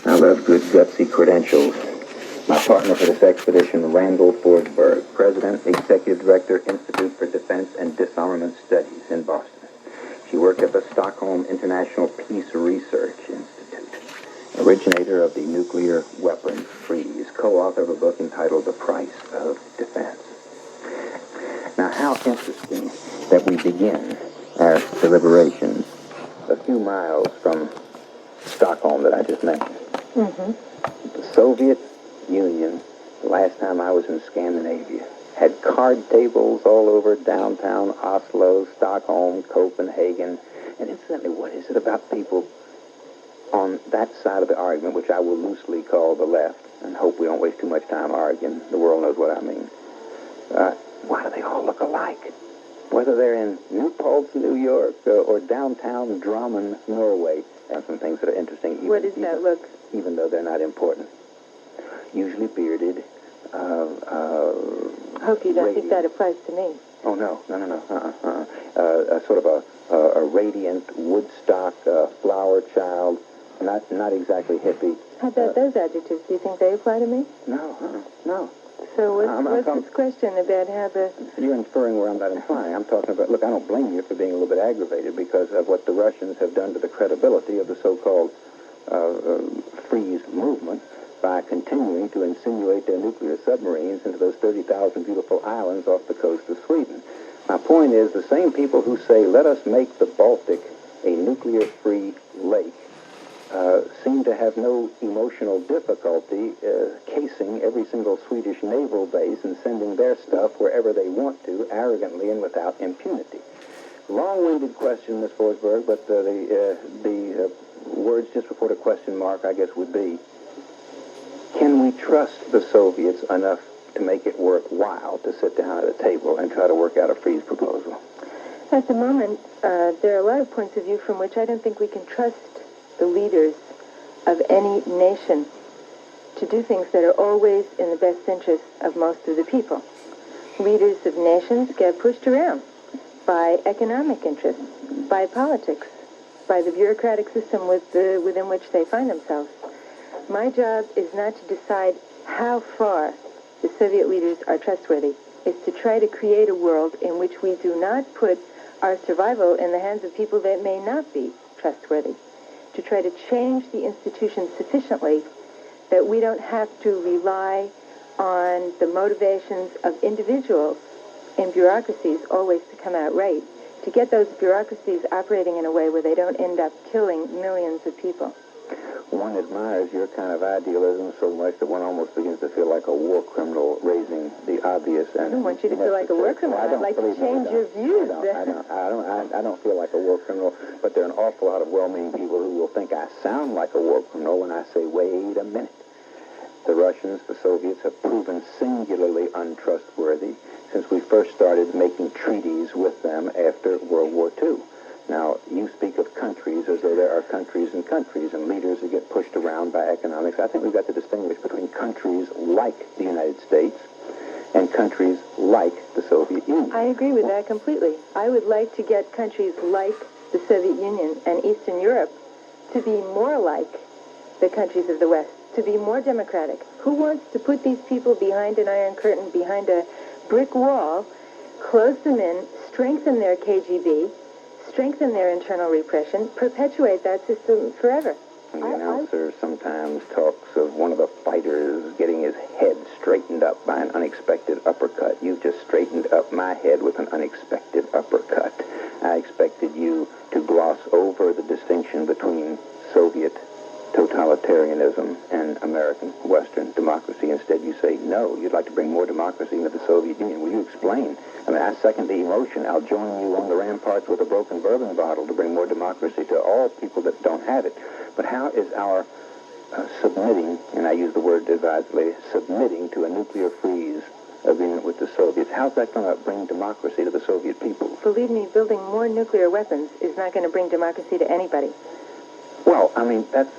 I love good, gutsy credentials. My partner for this expedition, Randall Forsberg, President, Executive Director, Institute for Defense and Disarmament Studies in Boston. She worked at the Stockholm International Peace Research Institute, originator of the nuclear weapons freeze, co-author of a book entitled The Price of Defense. Now, how interesting that we begin our deliberations a few miles from Stockholm that I just mentioned. The Soviet Union, the last time I was in Scandinavia, had card tables all over downtown Oslo, Stockholm, Copenhagen. And incidentally, what is it about people on that side of the argument, which I will loosely call the left, and hope we don't waste too much time arguing, the world knows what I mean. Why do they all look alike? Whether they're in New Paltz, New York, or downtown Drammen, Norway, there are some things that are interesting. What does that look? Even though they're not important. Usually bearded. Hope you don't think that applies to me. Oh, no. Sort of a radiant Woodstock flower child. Not exactly hippie. How about those adjectives? Do you think they apply to me? No. So what's this question about how the... You're inferring where I'm not implying. I'm talking about, look, I don't blame you for being a little bit aggravated because of what the Russians have done to the credibility of the so-called freeze movement by continuing to insinuate their nuclear submarines into those 30,000 beautiful islands off the coast of Sweden. My point is, the same people who say, let us make the Baltic a nuclear-free lake, seem to have no emotional difficulty casing every single Swedish naval base and sending their stuff wherever they want to, arrogantly and without impunity. Long-winded question, Ms. Forsberg, but the words just before the question mark, I guess, would be, can we trust the Soviets enough to make it worthwhile to sit down at a table and try to work out a freeze proposal? At the moment, there are a lot of points of view from which I don't think we can trust the leaders of any nation to do things that are always in the best interest of most of the people. Leaders of nations get pushed around by economic interests, by politics, by the bureaucratic system within which they find themselves. My job is not to decide how far the Soviet leaders are trustworthy. It's to try to create a world in which we do not put our survival in the hands of people that may not be trustworthy. To try to change the institutions sufficiently that we don't have to rely on the motivations of individuals in bureaucracies always to come out right, to get those bureaucracies operating in a way where they don't end up killing millions of people. One admires your kind of idealism so much that one almost begins to feel like a war criminal raising the obvious. And I don't want you to feel like a war criminal. I'd like to change your views. I don't feel like a war criminal, but there are an awful lot of well-meaning people who will think I sound like a war criminal when I say, wait a minute. The Russians, the Soviets, have proven singularly untrustworthy since we first started making treaties with them after World War II. Now, you speak of countries as though there are countries and leaders who get pushed around by economics. I think we've got to distinguish between countries like the United States and countries like the Soviet Union. I agree with that completely. I would like to get countries like the Soviet Union and Eastern Europe to be more like the countries of the West, to be more democratic. Who wants to put these people behind an iron curtain, behind a brick wall, close them in, strengthen their KGB, strengthen their internal repression, perpetuate that system forever? The announcer sometimes talks of one of the fighters getting his head straightened up by an unexpected uppercut. You've just straightened up my head with an unexpected uppercut. I expected you to gloss over the distinction between Soviet totalitarianism and American Western democracy. Instead, you say, no, you'd like to bring more democracy into the Soviet Union. Will you explain? I mean, I second the emotion. I'll join you on the ramparts with a broken bourbon bottle to bring more democracy to all people that don't have it. But how is our submitting, and I use the word advisedly, submitting to a nuclear freeze agreement with the Soviets, how's that going to bring democracy to the Soviet people? Believe me, building more nuclear weapons is not going to bring democracy to anybody. Well, I mean, that's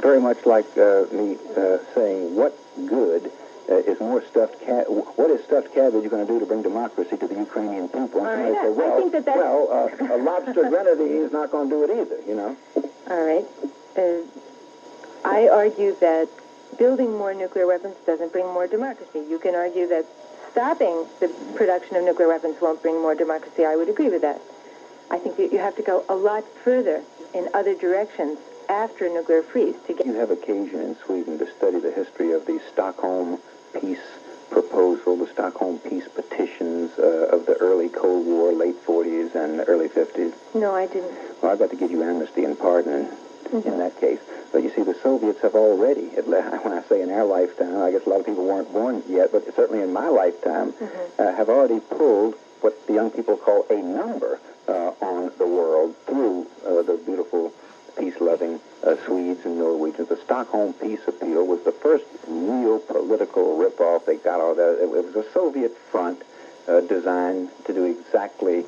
very much like me saying, what good is more stuffed what is stuffed cabbage going to do to bring democracy to the Ukrainian people? All right, say, well, I think that's... a lobster grenadine is not going to do it either, you know? All right. I argue that building more nuclear weapons doesn't bring more democracy. You can argue that stopping the production of nuclear weapons won't bring more democracy. I would agree with that. I think that you have to go a lot further in other directions after nuclear freeze to get... You have occasion in Sweden to study the history of the Stockholm peace proposal, the Stockholm peace petitions of the early Cold War, late 40s and early 50s? No, I didn't. Well, I've got to give you amnesty and pardon in that case. But you see, the Soviets have already, when I say in our lifetime, I guess a lot of people weren't born yet, but certainly in my lifetime, have already pulled what the young people call a number on the world through the beautiful peace-loving Swedes and Norwegians. The Stockholm Peace Appeal was the first real political rip-off. They got all that. It was a Soviet front designed to do exactly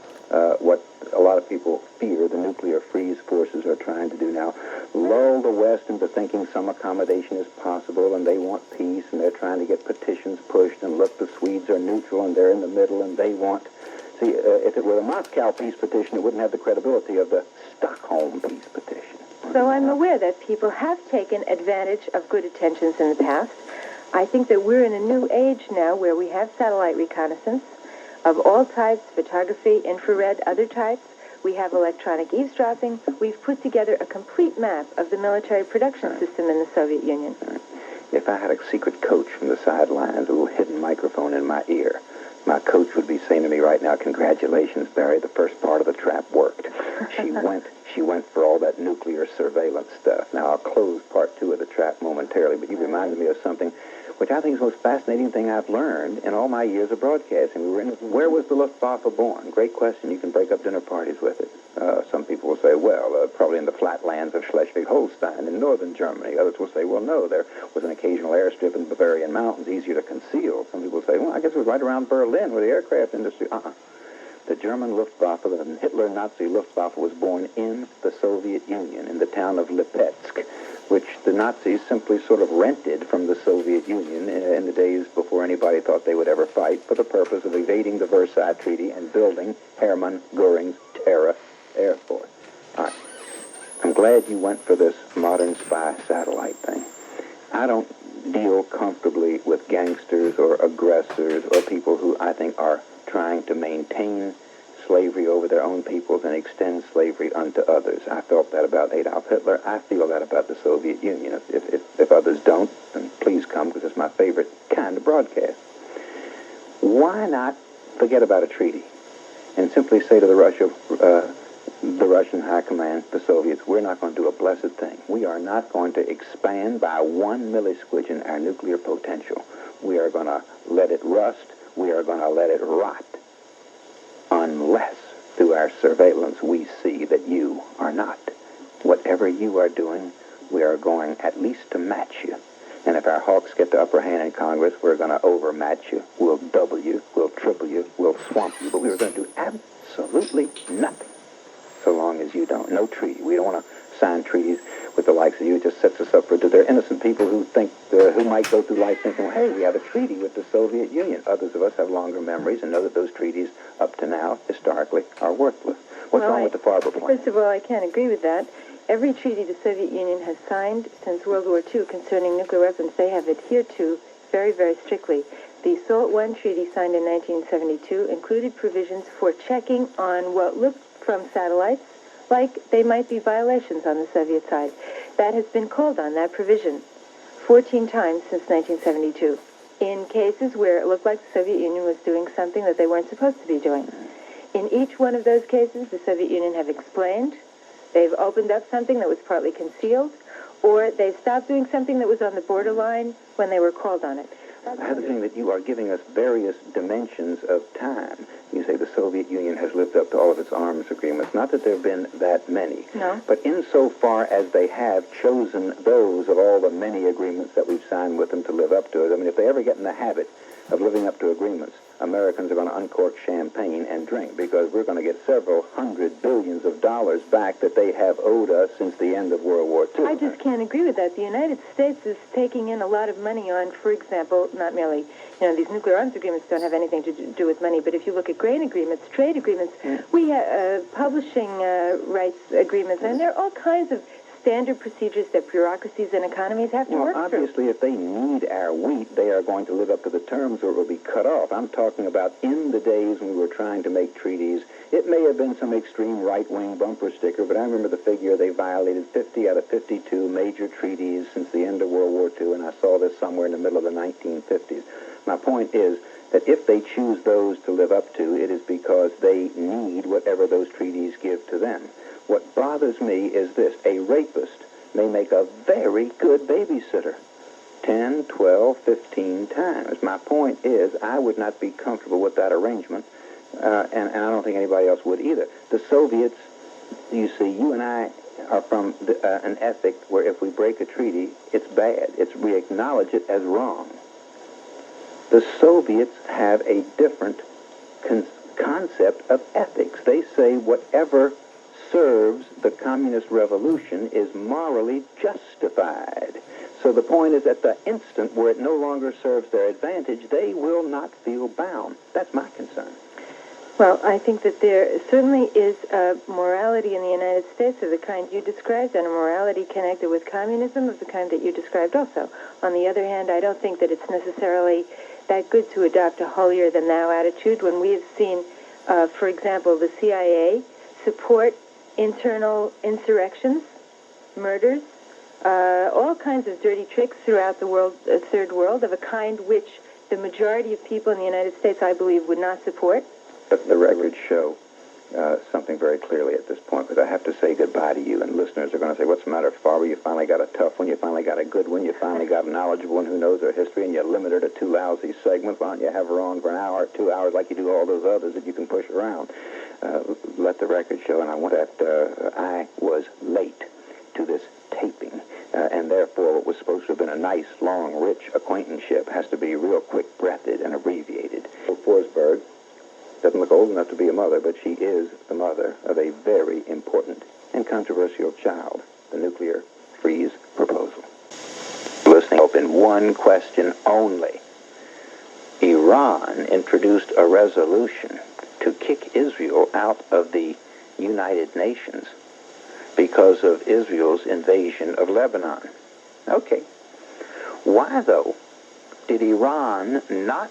what a lot of people fear the nuclear freeze forces are trying to do now. Lull the West into thinking some accommodation is possible, and they want peace, and they're trying to get petitions pushed, and look, the Swedes are neutral, and they're in the middle, and they want... See, if it were the Moscow peace petition, it wouldn't have the credibility of the Stockholm peace petition. So I'm aware that people have taken advantage of good intentions in the past. I think that we're in a new age now where we have satellite reconnaissance of all types, photography, infrared, other types. We have electronic eavesdropping. We've put together a complete map of the military production system in the Soviet Union. If I had a secret coach from the sidelines, a little hidden microphone in my ear, my coach would be saying to me right now, "Congratulations, Barry, the first part of the trap worked." She went for all that nuclear surveillance stuff. Now, I'll close part 2 of the trap momentarily, but you reminded me of something which I think is the most fascinating thing I've learned in all my years of broadcasting. Where was the Luftwaffe born? Great question. You can break up dinner parties with it. Some people will say, well, probably in the flatlands of Schleswig-Holstein in northern Germany. Others will say, well, no, there was an occasional airstrip in the Bavarian mountains, easier to conceal. Some people say, well, I guess it was right around Berlin where the aircraft industry... The German Luftwaffe, the Hitler-Nazi Luftwaffe, was born in the Soviet Union, in the town of Lipetsk, which the Nazis simply sort of rented from the Soviet Union in the days before anybody thought they would ever fight, for the purpose of evading the Versailles Treaty and building Hermann Göring's Terror Air Force. All right. I'm glad you went for this modern spy satellite thing. I don't deal comfortably with gangsters or aggressors or people who I think are trying to maintain slavery over their own peoples and extend slavery unto others. I felt that about Adolf Hitler. I feel that about the Soviet Union. If others don't, then please come, because it's my favorite kind of broadcast. Why not forget about a treaty and simply say to the Russian High Command, the Soviets, we're not going to do a blessed thing. We are not going to expand by 1 millisquidgen our nuclear potential. We are going to let it rust. We are going to let it rot, unless through our surveillance we see that you are not. Whatever you are doing, we are going at least to match you. And if our hawks get the upper hand in Congress, we're going to overmatch you. We'll double you. We'll triple you. We'll swamp you. But we are going to do absolutely nothing so long as you don't. No treaty. We don't want to sign treaties with the likes of you. It just sets us up for... There are innocent people who think, who might go through life thinking, well, hey, we have a treaty with the Soviet Union. Others of us have longer memories and know that those treaties, up to now, historically, are worthless. What's wrong with the Farber plan? First of all, I can't agree with that. Every treaty the Soviet Union has signed since World War II concerning nuclear weapons, they have adhered to very, very strictly. The SALT I Treaty, signed in 1972, included provisions for checking on what looked from satellites like they might be violations on the Soviet side. That has been called on, that provision, 14 times since 1972, in cases where it looked like the Soviet Union was doing something that they weren't supposed to be doing. In each one of those cases, the Soviet Union have explained, they've opened up something that was partly concealed, or they've stopped doing something that was on the borderline when they were called on it. I have the feeling that you are giving us various dimensions of time. You say the Soviet Union has lived up to all of its arms agreements. Not that there have been that many. No. But insofar as they have chosen those of all the many agreements that we've signed with them to live up to it, I mean, if they ever get in the habit of living up to agreements, Americans are going to uncork champagne and drink, because we're going to get several $100 billion back that they have owed us since the end of World War II. I just can't agree with that. The United States is taking in a lot of money on, for example, not merely, these nuclear arms agreements don't have anything to do with money, but if you look at grain agreements, trade agreements, we have publishing rights agreements, and there are all kinds of standard procedures that bureaucracies and economies have to Well, work through. obviously, if they need our wheat, they are going to live up to the terms or it will be cut off. I'm talking about in the days when we were trying to make treaties. It may have been some extreme right-wing bumper sticker, but I remember the figure they violated 50 out of 52 major treaties since the end of World War II, and I saw this somewhere in the middle of the 1950s. My point is that if they choose those to live up to, it is because they need whatever those treaties give to them. What bothers me is this. A rapist may make a very good babysitter 10, 12, 15 times. My point is I would not be comfortable with that arrangement, and I don't think anybody else would either. The Soviets, you see, you and I are from an ethic where if we break a treaty, it's bad. We acknowledge it as wrong. The Soviets have a different concept of ethics. They say whatever serves the communist revolution is morally justified. So the point is, at the instant where it no longer serves their advantage, they will not feel bound. That's my concern. Well, I think that there certainly is a morality in the United States of the kind you described, and a morality connected with communism of the kind that you described also. On the other hand, I don't think that it's necessarily that good to adopt a holier-than-thou attitude when we have seen, for example, the CIA support internal insurrections, murders, all kinds of dirty tricks throughout the world, third world, of a kind which the majority of people in the United States, I believe, would not support. But the records show something very clearly at this point, because I have to say goodbye to you, and listeners are going to say, what's the matter, Farber? You finally got a tough one, you finally got a good one, you finally got a knowledgeable one who knows our history, and you limit her to 2 lousy segments. Why don't you have her on for an hour or 2 hours like you do all those others that you can push around? Let the record show, and I want that I was late to this taping, and therefore what was supposed to have been a nice, long, rich acquaintanceship has to be real quick-breathed and abbreviated. Forsberg doesn't look old enough to be a mother, but she is the mother of a very important and controversial child, the nuclear freeze proposal. Listening in one question only. Iran introduced a resolution to kick Israel out of the United Nations because of Israel's invasion of Lebanon. Okay. Why, though, did Iran not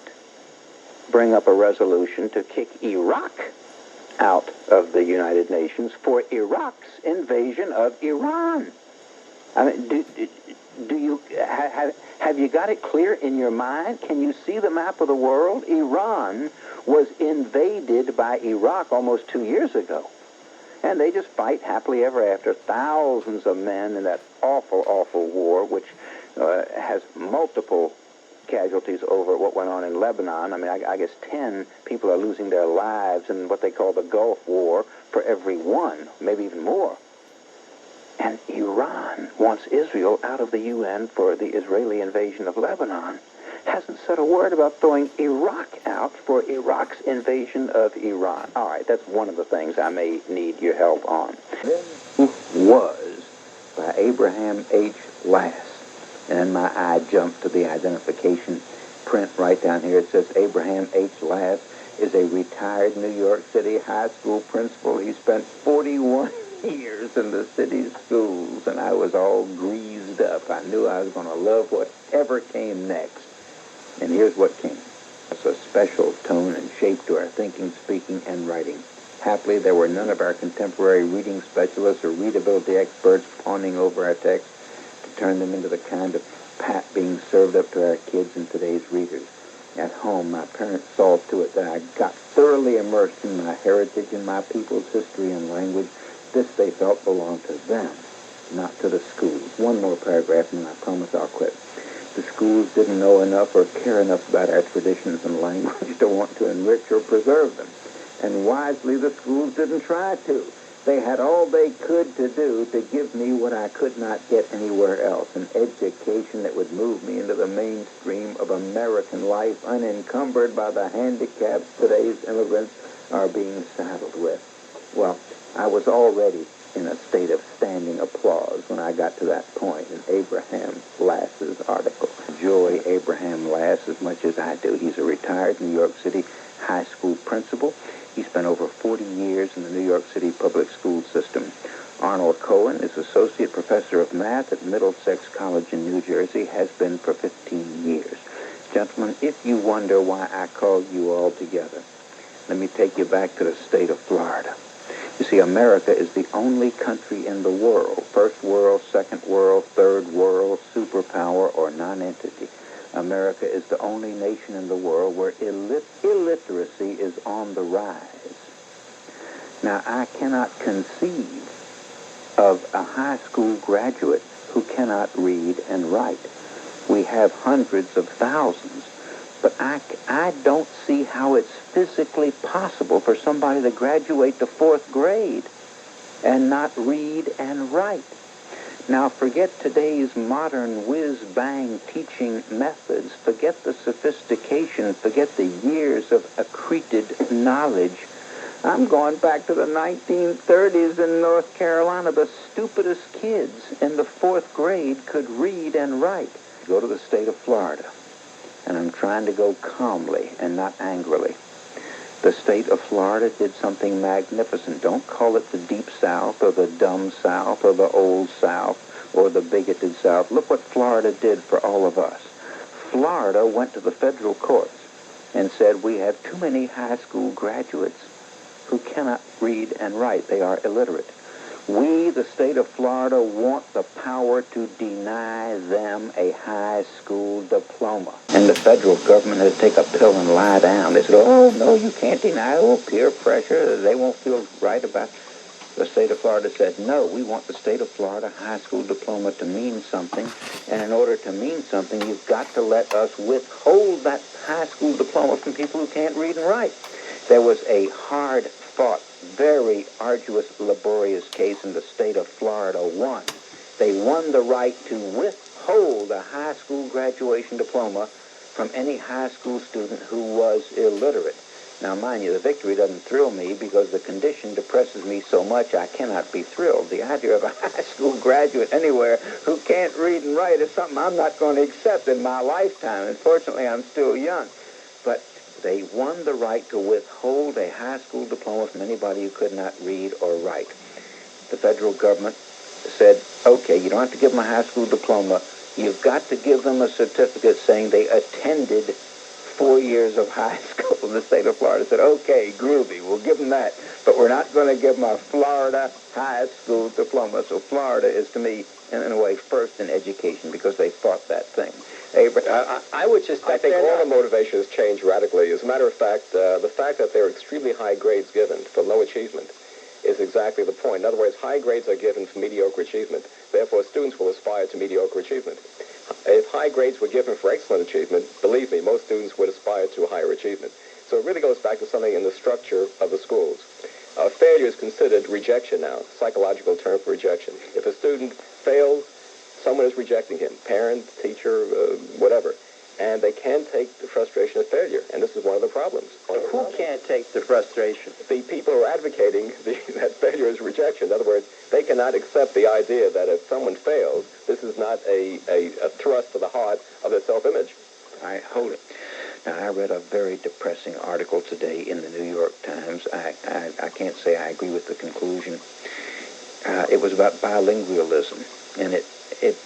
bring up a resolution to kick Iraq out of the United Nations for Iraq's invasion of Iran? I mean, do you have you got it clear in your mind? Can you see the map of the world? Iran was invaded by Iraq almost 2 years ago, and they just fight happily ever after. Thousands of men in that awful, awful war, which has multiple casualties over what went on in Lebanon. I mean, I guess 10 people are losing their lives in what they call the Gulf War for every one, maybe even more. And Iran wants Israel out of the UN for the Israeli invasion of Lebanon. Hasn't said a word about throwing Iraq out for Iraq's invasion of Iran. All right, that's one of the things I may need your help on. This was by Abraham H. Lass. And my eye jumped to the identification print right down here. It says Abraham H. Lass is a retired New York City high school principal. He spent 41 years in the city's schools, and I was all greased up. I knew I was going to love whatever came next. And here's what came. It's a special tone and shape to our thinking, speaking, and writing. Happily, there were none of our contemporary reading specialists or readability experts fawning over our text to turn them into the kind of pap being served up to our kids and today's readers. At home, my parents saw to it that I got thoroughly immersed in my heritage and my people's history and language. This, they felt, belonged to them, not to the schools. One more paragraph, and I promise I'll quit. The schools didn't know enough or care enough about our traditions and language to want to enrich or preserve them. And wisely, the schools didn't try to. They had all they could to do to give me what I could not get anywhere else, an education that would move me into the mainstream of American life, unencumbered by the handicaps today's immigrants are being saddled with. Well, I was already in a state of standing applause when I got to that point in Abraham Lass's article. Enjoy Abraham Lass as much as I do. He's a retired New York City high school principal. He spent over 40 years in the New York City public school system. Arnold Cohen is Associate Professor of Math at Middlesex College in New Jersey, has been for 15 years. Gentlemen, if you wonder why I called you all together, let me take you back to the state of Florida. You see, America is the only country in the world, first world, second world, third world, superpower, or non-entity. America is the only nation in the world where illiteracy is on the rise. Now, I cannot conceive of a high school graduate who cannot read and write. We have hundreds of thousands, but I don't see how it's physically possible for somebody to graduate to 4th grade and not read and write. Now, forget today's modern whiz-bang teaching methods. Forget the sophistication. Forget the years of accreted knowledge. I'm going back to the 1930s in North Carolina. The stupidest kids in the 4th grade could read and write. Go to the state of Florida, and I'm trying to go calmly and not angrily. The state of Florida did something magnificent. Don't call it the Deep South or the Dumb South or the Old South or the bigoted South. Look what Florida did for all of us. Florida went to the federal courts and said, we have too many high school graduates who cannot read and write. They are illiterate. We, the state of Florida, want the power to deny them a high school diploma. And the federal government had to take a pill and lie down. They said, oh, no, you can't deny it. Oh, peer pressure. They won't feel right about it. The state of Florida said, no, we want the state of Florida high school diploma to mean something. And in order to mean something, you've got to let us withhold that high school diploma from people who can't read and write. There was a hard-fought, very arduous, laborious case, and the state of Florida won. They won the right to withhold a high school graduation diploma from any high school student who was illiterate. Now, mind you, the victory doesn't thrill me because the condition depresses me so much I cannot be thrilled. The idea of a high school graduate anywhere who can't read and write is something I'm not going to accept in my lifetime. Unfortunately, I'm still young. But they won the right to withhold a high school diploma from anybody who could not read or write. The federal government said, okay, you don't have to give them a high school diploma. You've got to give them a certificate saying they attended 4 years of high school. The state of Florida said, okay, groovy, we'll give them that. But we're not going to give them a Florida high school diploma. So Florida is, to me, in a way, first in education because they fought that thing. I think all the motivation has changed radically. As a matter of fact, the fact that there are extremely high grades given for low achievement is exactly the point. In other words, high grades are given for mediocre achievement. Therefore, students will aspire to mediocre achievement. If high grades were given for excellent achievement, believe me, most students would aspire to higher achievement. So it really goes back to something in the structure of the schools. Failure is considered rejection now, psychological term for rejection. If a student fails, someone is rejecting him, parent, teacher, whatever. And they can't take the frustration of failure. And this is one of the problems. Who can't take the frustration? The people who are advocating that failure is rejection. In other words, they cannot accept the idea that if someone fails, this is not a thrust to the heart of their self-image. I hold it. Now, I read a very depressing article today in the New York Times. I can't say I agree with the conclusion. It was about bilingualism, and it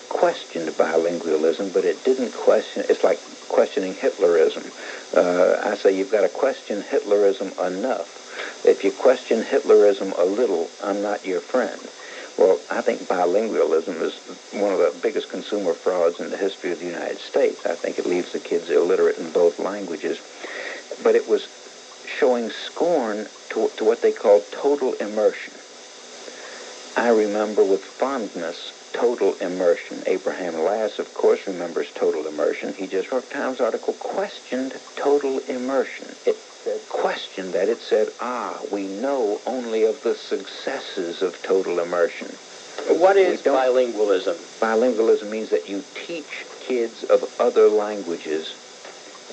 questioned bilingualism, but it didn't question, it's like questioning Hitlerism. I say you've got to question Hitlerism enough. If you question Hitlerism a little, I'm not your friend. Well, I think bilingualism is one of the biggest consumer frauds in the history of the United States. I think it leaves the kids illiterate in both languages. But it was showing scorn to what they call total immersion. I remember with fondness total immersion. Abraham Lass, of course, remembers total immersion. He just wrote a Times article, questioned total immersion. It questioned that. It said, we know only of the successes of total immersion. What is bilingualism? Bilingualism means that you teach kids of other languages,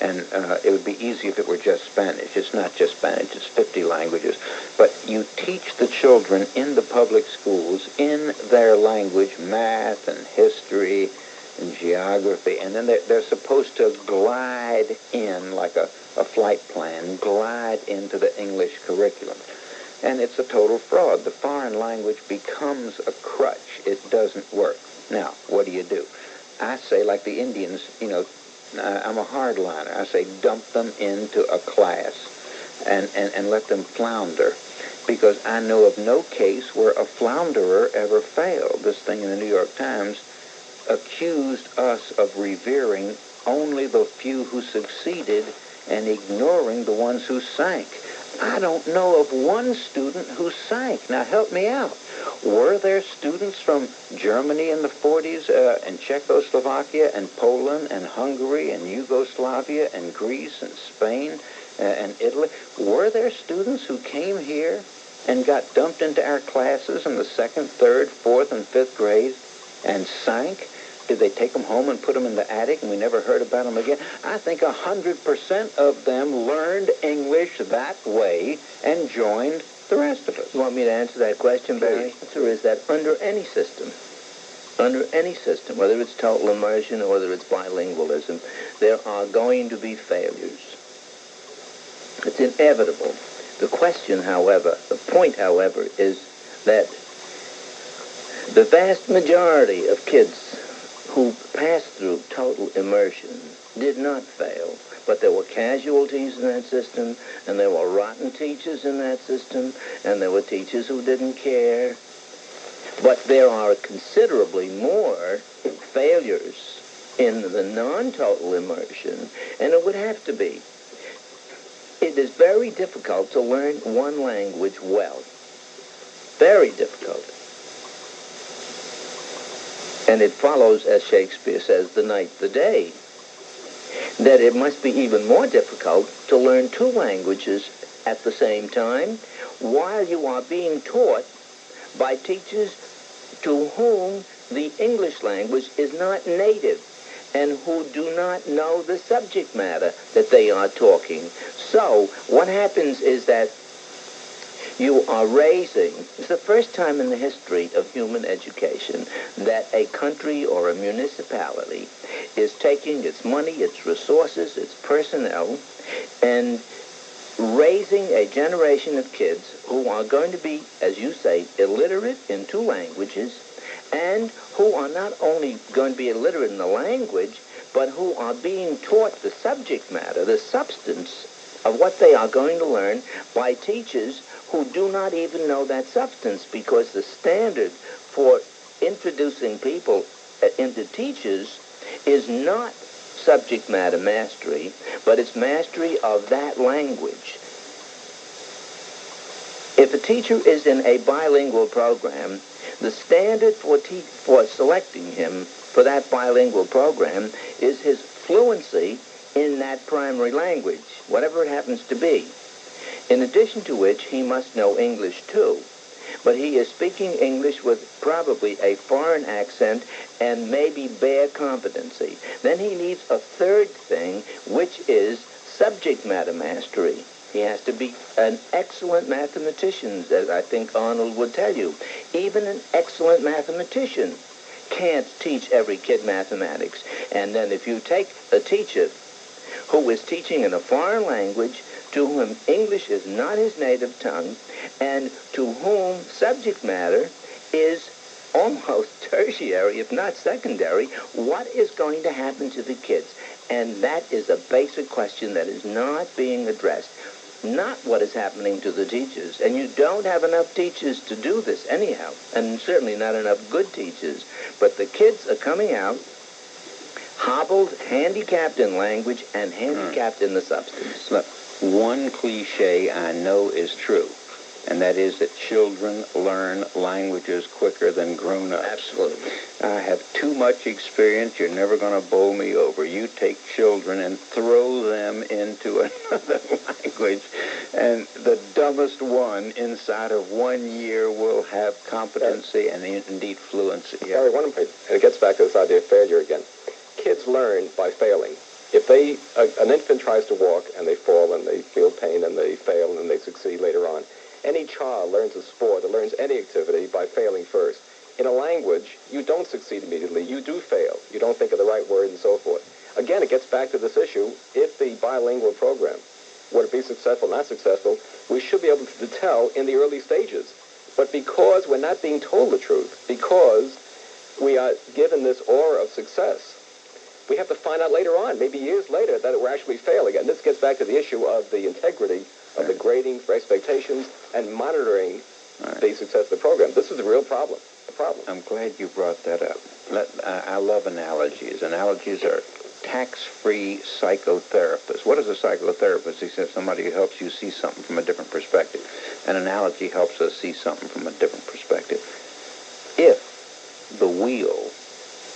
and it would be easy if it were just Spanish. It's not just Spanish, it's 50 languages. But you teach the children in the public schools in their language, math and history and geography, and then they're supposed to glide in like a flight plan, glide into the English curriculum. And it's a total fraud. The foreign language becomes a crutch. It doesn't work. Now, what do? I say, like the Indians, I'm a hardliner. I say dump them into a class and let them flounder. Because I know of no case where a flounderer ever failed. This thing in the New York Times accused us of revering only the few who succeeded and ignoring the ones who sank. I don't know of one student who sank. Now help me out. Were there students from Germany in the 40s and Czechoslovakia and Poland and Hungary and Yugoslavia and Greece and Spain and Italy? Were there students who came here and got dumped into our classes in the 2nd, 3rd, 4th, and 5th grade and sank? Did they take them home and put them in the attic and we never heard about them again? I think 100% of them learned English that way and joined the rest of us. You want me to answer that question, Barry? The answer is that under any system, whether it's total immersion or whether it's bilingualism, there are going to be failures. It's inevitable. The question, however, the point, however, is that the vast majority of kids who passed through total immersion did not fail. But there were casualties in that system, and there were rotten teachers in that system, and there were teachers who didn't care. But there are considerably more failures in the non-total immersion, and it would have to be. It is very difficult to learn one language well. Very difficult. And it follows, as Shakespeare says, the night, the day, that it must be even more difficult to learn two languages at the same time while you are being taught by teachers to whom the English language is not native and who do not know the subject matter that they are talking. So what happens is that you are raising, it's the first time in the history of human education that a country or a municipality is taking its money, its resources, its personnel, and raising a generation of kids who are going to be, as you say, illiterate in two languages, and who are not only going to be illiterate in the language, but who are being taught the subject matter, the substance of what they are going to learn by teachers who do not even know that substance, because the standard for introducing people into teachers is not subject matter mastery, but it's mastery of that language. If a teacher is in a bilingual program, the standard for selecting him for that bilingual program is his fluency in that primary language, whatever it happens to be. In addition to which, he must know English too. But he is speaking English with probably a foreign accent and maybe bare competency. Then he needs a third thing, which is subject matter mastery. He has to be an excellent mathematician, as I think Arnold would tell you. Even an excellent mathematician can't teach every kid mathematics. And then if you take a teacher who is teaching in a foreign language, to whom English is not his native tongue, and to whom subject matter is almost tertiary, if not secondary, what is going to happen to the kids? And that is a basic question that is not being addressed. Not what is happening to the teachers. And you don't have enough teachers to do this anyhow, and certainly not enough good teachers. But the kids are coming out hobbled, handicapped in language, and handicapped in the substance. Look, one cliche I know is true, and that is that children learn languages quicker than grown-ups. Absolutely. I have too much experience. You're never going to bowl me over. You take children and throw them into another language, and the dumbest one inside of 1 year will have competency and indeed fluency. Gary, one point, and it gets back to this idea of failure again. Kids learn by failing. If an infant tries to walk and they fall and they feel pain and they fail and then they succeed later on, any child learns a sport or learns any activity by failing first. In a language, you don't succeed immediately. You do fail. You don't think of the right word and so forth. Again, it gets back to this issue. If the bilingual program would it be successful, not successful, we should be able to tell in the early stages. But because we're not being told the truth, because we are given this aura of success, we have to find out later on, maybe years later, that we're actually failing. And this gets back to the issue of the integrity of the grading for expectations and monitoring the success of the program. This is a real problem. I'm glad you brought that up. I love analogies. Analogies are tax-free psychotherapists. What is a psychotherapist? He says somebody who helps you see something from a different perspective. An analogy helps us see something from a different perspective. If the wheel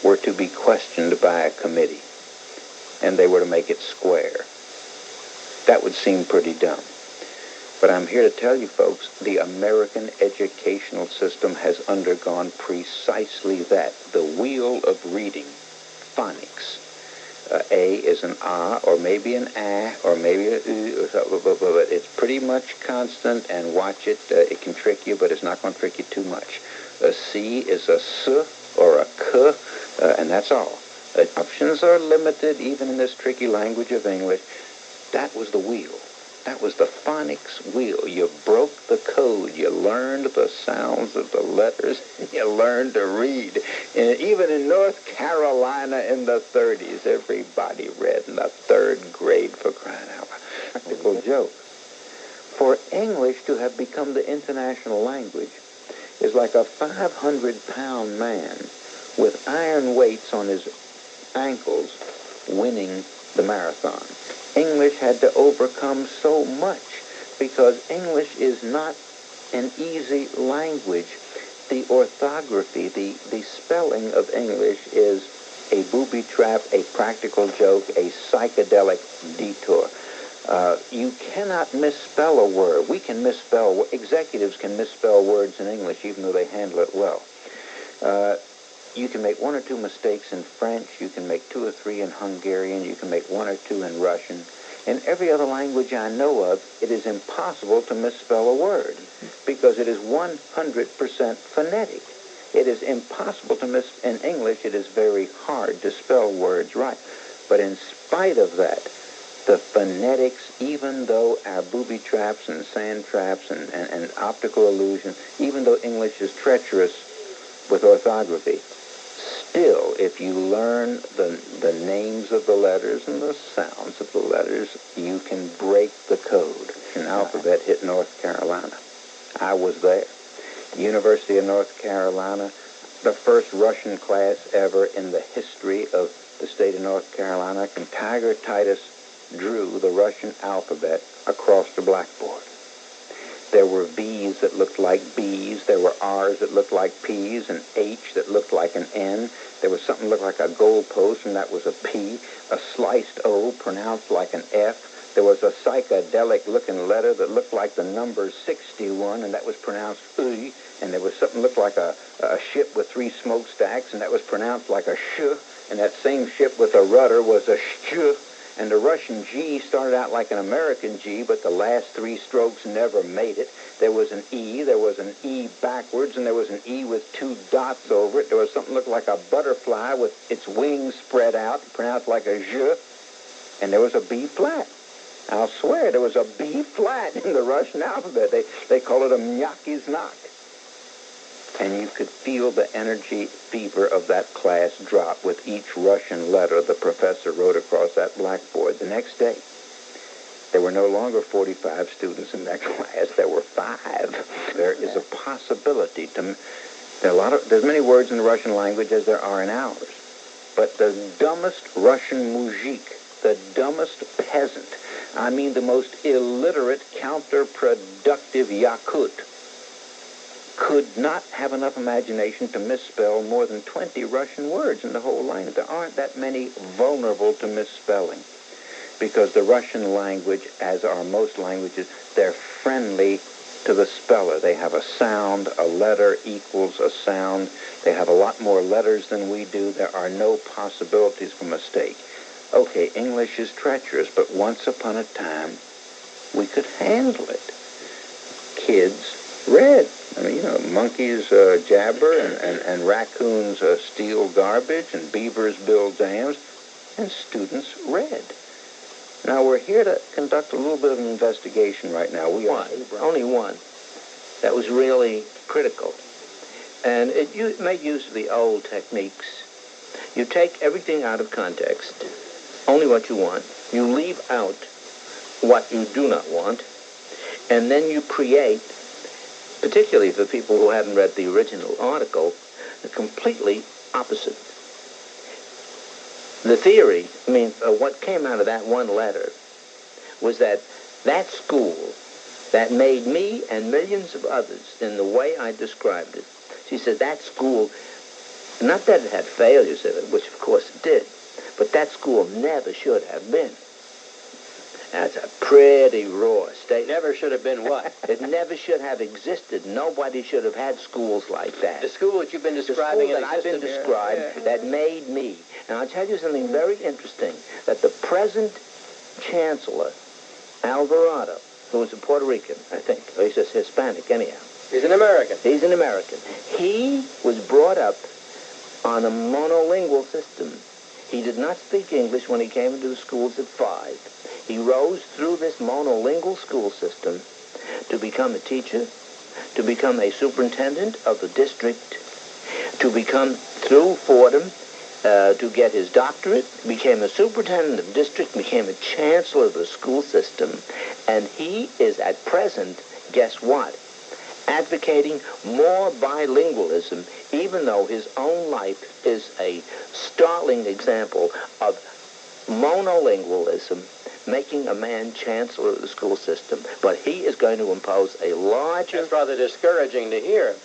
were to be questioned by a committee and they were to make it square, that would seem pretty dumb. But I'm here to tell you folks, the American educational system has undergone precisely that. The wheel of reading, phonics. A is an ah, or maybe an ah, or maybe a or something, but it's pretty much constant, and watch it. It can trick you, but it's not going to trick you too much. A C is a s or a k, and that's all. Options are limited, even in this tricky language of English. That was the wheel. That was the phonics wheel. You broke the code. You learned the sounds of the letters. You learned to read. And even in North Carolina in the 30s, everybody read in the 3rd grade, for crying out loud. Practical joke. For English to have become the international language is like a 500-pound man with iron weights on his ankles winning the marathon. English had to overcome so much because English is not an easy language. The orthography, the spelling of English is a booby trap, a practical joke, a psychedelic detour. You cannot misspell a word. We can misspell, executives can misspell words in English even though they handle it well. You can make 1 or 2 mistakes in French. You can make 2 or 3 in Hungarian. You can make 1 or 2 in Russian. In every other language I know of, it is impossible to misspell a word because it is 100% phonetic. It is impossible to in English, it is very hard to spell words right. But in spite of that, the phonetics, even though our booby traps and sand traps and optical illusion, even though English is treacherous with orthography, still, if you learn the names of the letters and the sounds of the letters, you can break the code. An alphabet hit North Carolina. I was there. University of North Carolina, the first Russian class ever in the history of the state of North Carolina, and Tiger Titus drew the Russian alphabet across the blackboard. There were V's that looked like B's. There were R's that looked like P's, an H that looked like an N. There was something that looked like a goalpost, and that was a P. A sliced O pronounced like an F. There was a psychedelic-looking letter that looked like the number 61, and that was pronounced U. And there was something that looked like a ship with 3 smokestacks, and that was pronounced like a sh. And that same ship with a rudder was a sh. And the Russian G started out like an American G, but the last 3 strokes never made it. There was an E backwards, and there was an E with 2 dots over it. There was something that looked like a butterfly with its wings spread out, pronounced like a zh. And there was a B flat. I'll swear there was a B flat in the Russian alphabet. They call it a mnyaki znak. And you could feel the energy fever of that class drop with each Russian letter the professor wrote across that blackboard. The next day, there were no longer 45 students in that class. There were 5. There is a possibility to... There's many words in the Russian language as there are in ours. But the dumbest Russian mujik, the dumbest peasant, I mean the most illiterate, counterproductive Yakut, could not have enough imagination to misspell more than 20 Russian words in the whole language. There aren't that many vulnerable to misspelling because the Russian language, as are most languages, they're friendly to the speller. They have a sound, a letter equals a sound. They have a lot more letters than we do. There are no possibilities for mistake. Okay, English is treacherous, but once upon a time, we could handle it. Kids read. I mean, monkeys jabber and raccoons steal garbage and beavers build dams, and students read. Now, we're here to conduct a little bit of an investigation right now. Only one. That was really critical. And it made use of the old techniques. You take everything out of context, only what you want. You leave out what you do not want. And then you create, particularly for people who haven't read the original article, the completely opposite. The theory, what came out of that one letter was that school that made me and millions of others in the way I described it, she said that school, not that it had failures in it, which of course it did, but that school never should have been. That's a pretty raw statement. Never should have been what? It never should have existed. Nobody should have had schools like that. The school that you've been describing. The school that I've been described that made me. And I'll tell you something very interesting, that the present chancellor, Alvarado, who was a Puerto Rican, I think, or he's just Hispanic anyhow. He's an American. He's an American. He was brought up on a monolingual system. He did not speak English when he came into the schools at 5. He rose through this monolingual school system to become a teacher, to become a superintendent of the district, to become, through Fordham, to get his doctorate, became a superintendent of district, became a chancellor of the school system, and he is at present, guess what, advocating more bilingualism, even though his own life is a startling example of monolingualism, making a man chancellor of the school system. But he is going to impose a larger... That's rather discouraging to hear.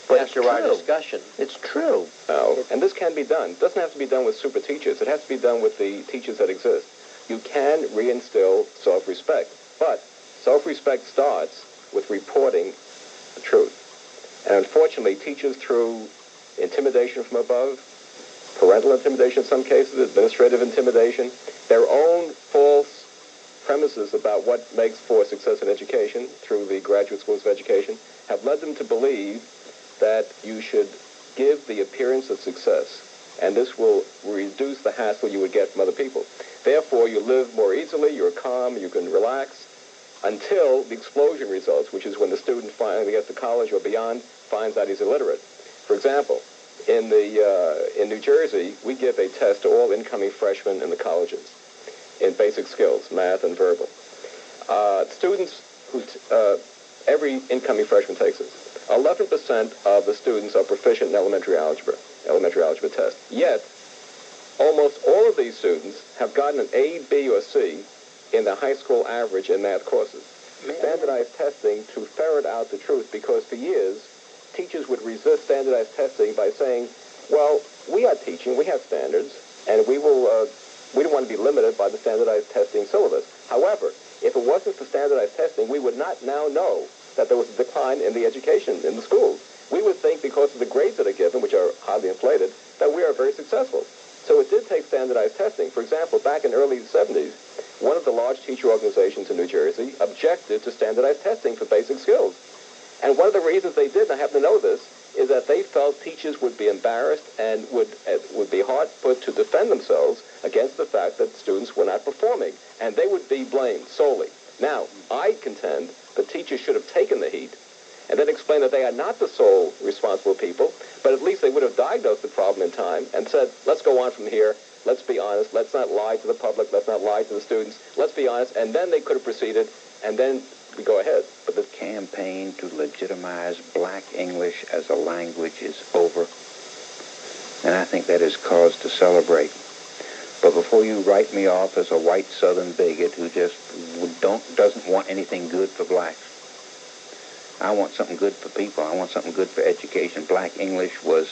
But after our discussion. It's true. Oh, and this can be done. It doesn't have to be done with super teachers. It has to be done with the teachers that exist. You can reinstill self-respect, but self-respect starts with reporting the truth. And unfortunately, teachers, through intimidation from above, parental intimidation in some cases, administrative intimidation, their own false premises about what makes for success in education through the graduate schools of education have led them to believe that you should give the appearance of success, and this will reduce the hassle you would get from other people. Therefore, you live more easily, you're calm, you can relax, until the explosion results, which is when the student finally gets to college or beyond, finds out he's illiterate. For example, in New Jersey, we give a test to all incoming freshmen in the colleges in basic skills, math and verbal. Students who, every incoming freshman takes this. 11% of the students are proficient in elementary algebra test. Yet, almost all of these students have gotten an A, B, or C in the high school average in math courses. Standardized testing to ferret out the truth, because for years, teachers would resist standardized testing by saying, well, we are teaching, we have standards, and we don't want to be limited by the standardized testing syllabus. However, if it wasn't for standardized testing, we would not now know that there was a decline in the education in the schools. We would think, because of the grades that are given, which are highly inflated, that we are very successful. So it did take standardized testing. For example, back in the early 70s, one of the large teacher organizations in New Jersey objected to standardized testing for basic skills. And one of the reasons they did, and I happen to know this, is that they felt teachers would be embarrassed and would be hard put to defend themselves against the fact that students were not performing, and they would be blamed solely. Now, I contend that teachers should have taken the heat and then explained that they are not the sole responsible people, but at least they would have diagnosed the problem in time and said, let's go on from here, let's be honest, let's not lie to the public, let's not lie to the students, let's be honest, and then they could have proceeded, and then we go ahead. But the campaign to legitimize black English as a language is over, and I think that is cause to celebrate. But before you write me off as a white Southern bigot who just doesn't want anything good for blacks, I want something good for people. I want something good for education. Black English was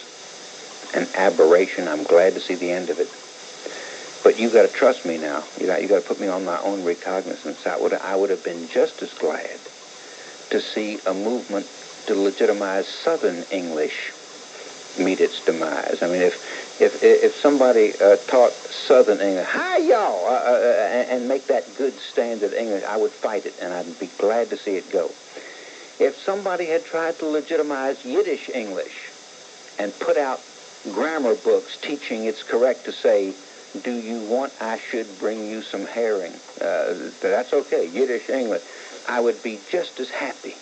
an aberration. I'm glad to see the end of it. But you got to trust me now. You got to put me on my own recognizance. I would have been just as glad to see a movement to legitimize Southern English meet its demise. I mean, if somebody taught Southern English, hi y'all, and make that good standard English, I would fight it, and I'd be glad to see it go. If somebody had tried to legitimize Yiddish English and put out grammar books teaching it's correct to say Do you want I should bring you some herring? That's okay, Yiddish, English. I would be just as happy.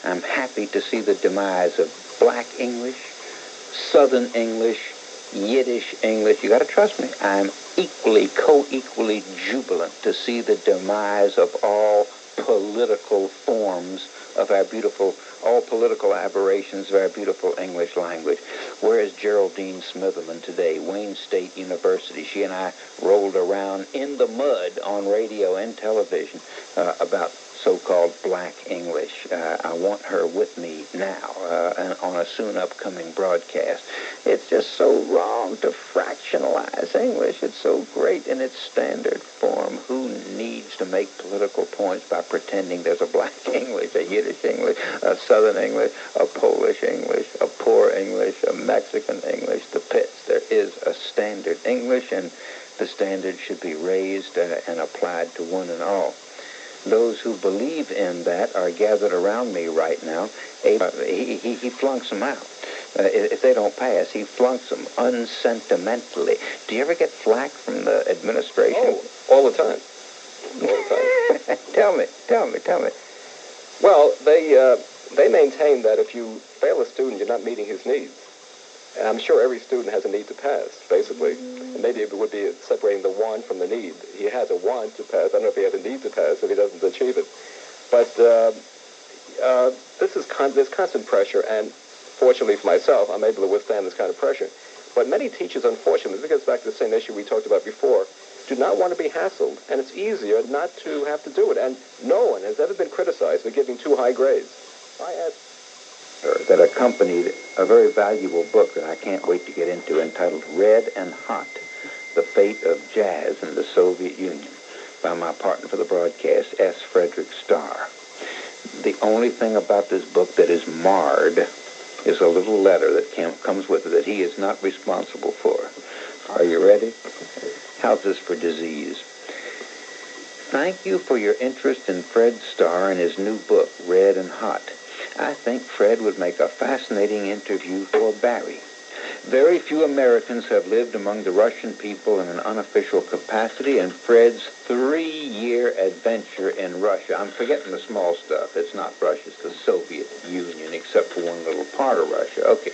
I'm happy to see the demise of black English, Southern English, Yiddish English. You got to trust me. I'm co-equally jubilant to see the demise of all political forms of our beautiful, all political aberrations of our beautiful English language. Where is Geraldine Smitherman today? Wayne State University. She and I rolled around in the mud on radio and television about so-called black English. I want her with me now on a soon upcoming broadcast. It's just so wrong to fractionalize English. It's so great in its standard form. Who needs to make political points by pretending there's a black English, a Yiddish English, a Southern English, a Polish English, a poor English, a Mexican English, the pits? There is a standard English, and the standard should be raised and applied to one and all. Those who believe in that are gathered around me right now. He flunks them out. If they don't pass, he flunks them unsentimentally. Do you ever get flack from the administration? Oh, all the time. All the time. Tell me. Well, they maintain that if you fail a student, you're not meeting his needs. And I'm sure every student has a need to pass, basically. And maybe it would be separating the want from the need. He has a want to pass. I don't know if he has a need to pass if he doesn't achieve it. But there's constant pressure, and fortunately for myself, I'm able to withstand this kind of pressure. But many teachers, unfortunately, this gets back to the same issue we talked about before, do not want to be hassled, and it's easier not to have to do it. And no one has ever been criticized for giving too high grades. That accompanied a very valuable book that I can't wait to get into, entitled Red and Hot, The Fate of Jazz in the Soviet Union, by my partner for the broadcast, S. Frederick Starr. The only thing about this book that is marred is a little letter that comes with it that he is not responsible for. Are you ready? How's this for disease? Thank you for your interest in Fred Starr and his new book, Red and Hot. I think Fred would make a fascinating interview for Barry. Very few Americans have lived among the Russian people in an unofficial capacity, and Fred's 3-year adventure in Russia. I'm forgetting the small stuff. It's not Russia, it's the Soviet Union, except for one little part of Russia. Okay.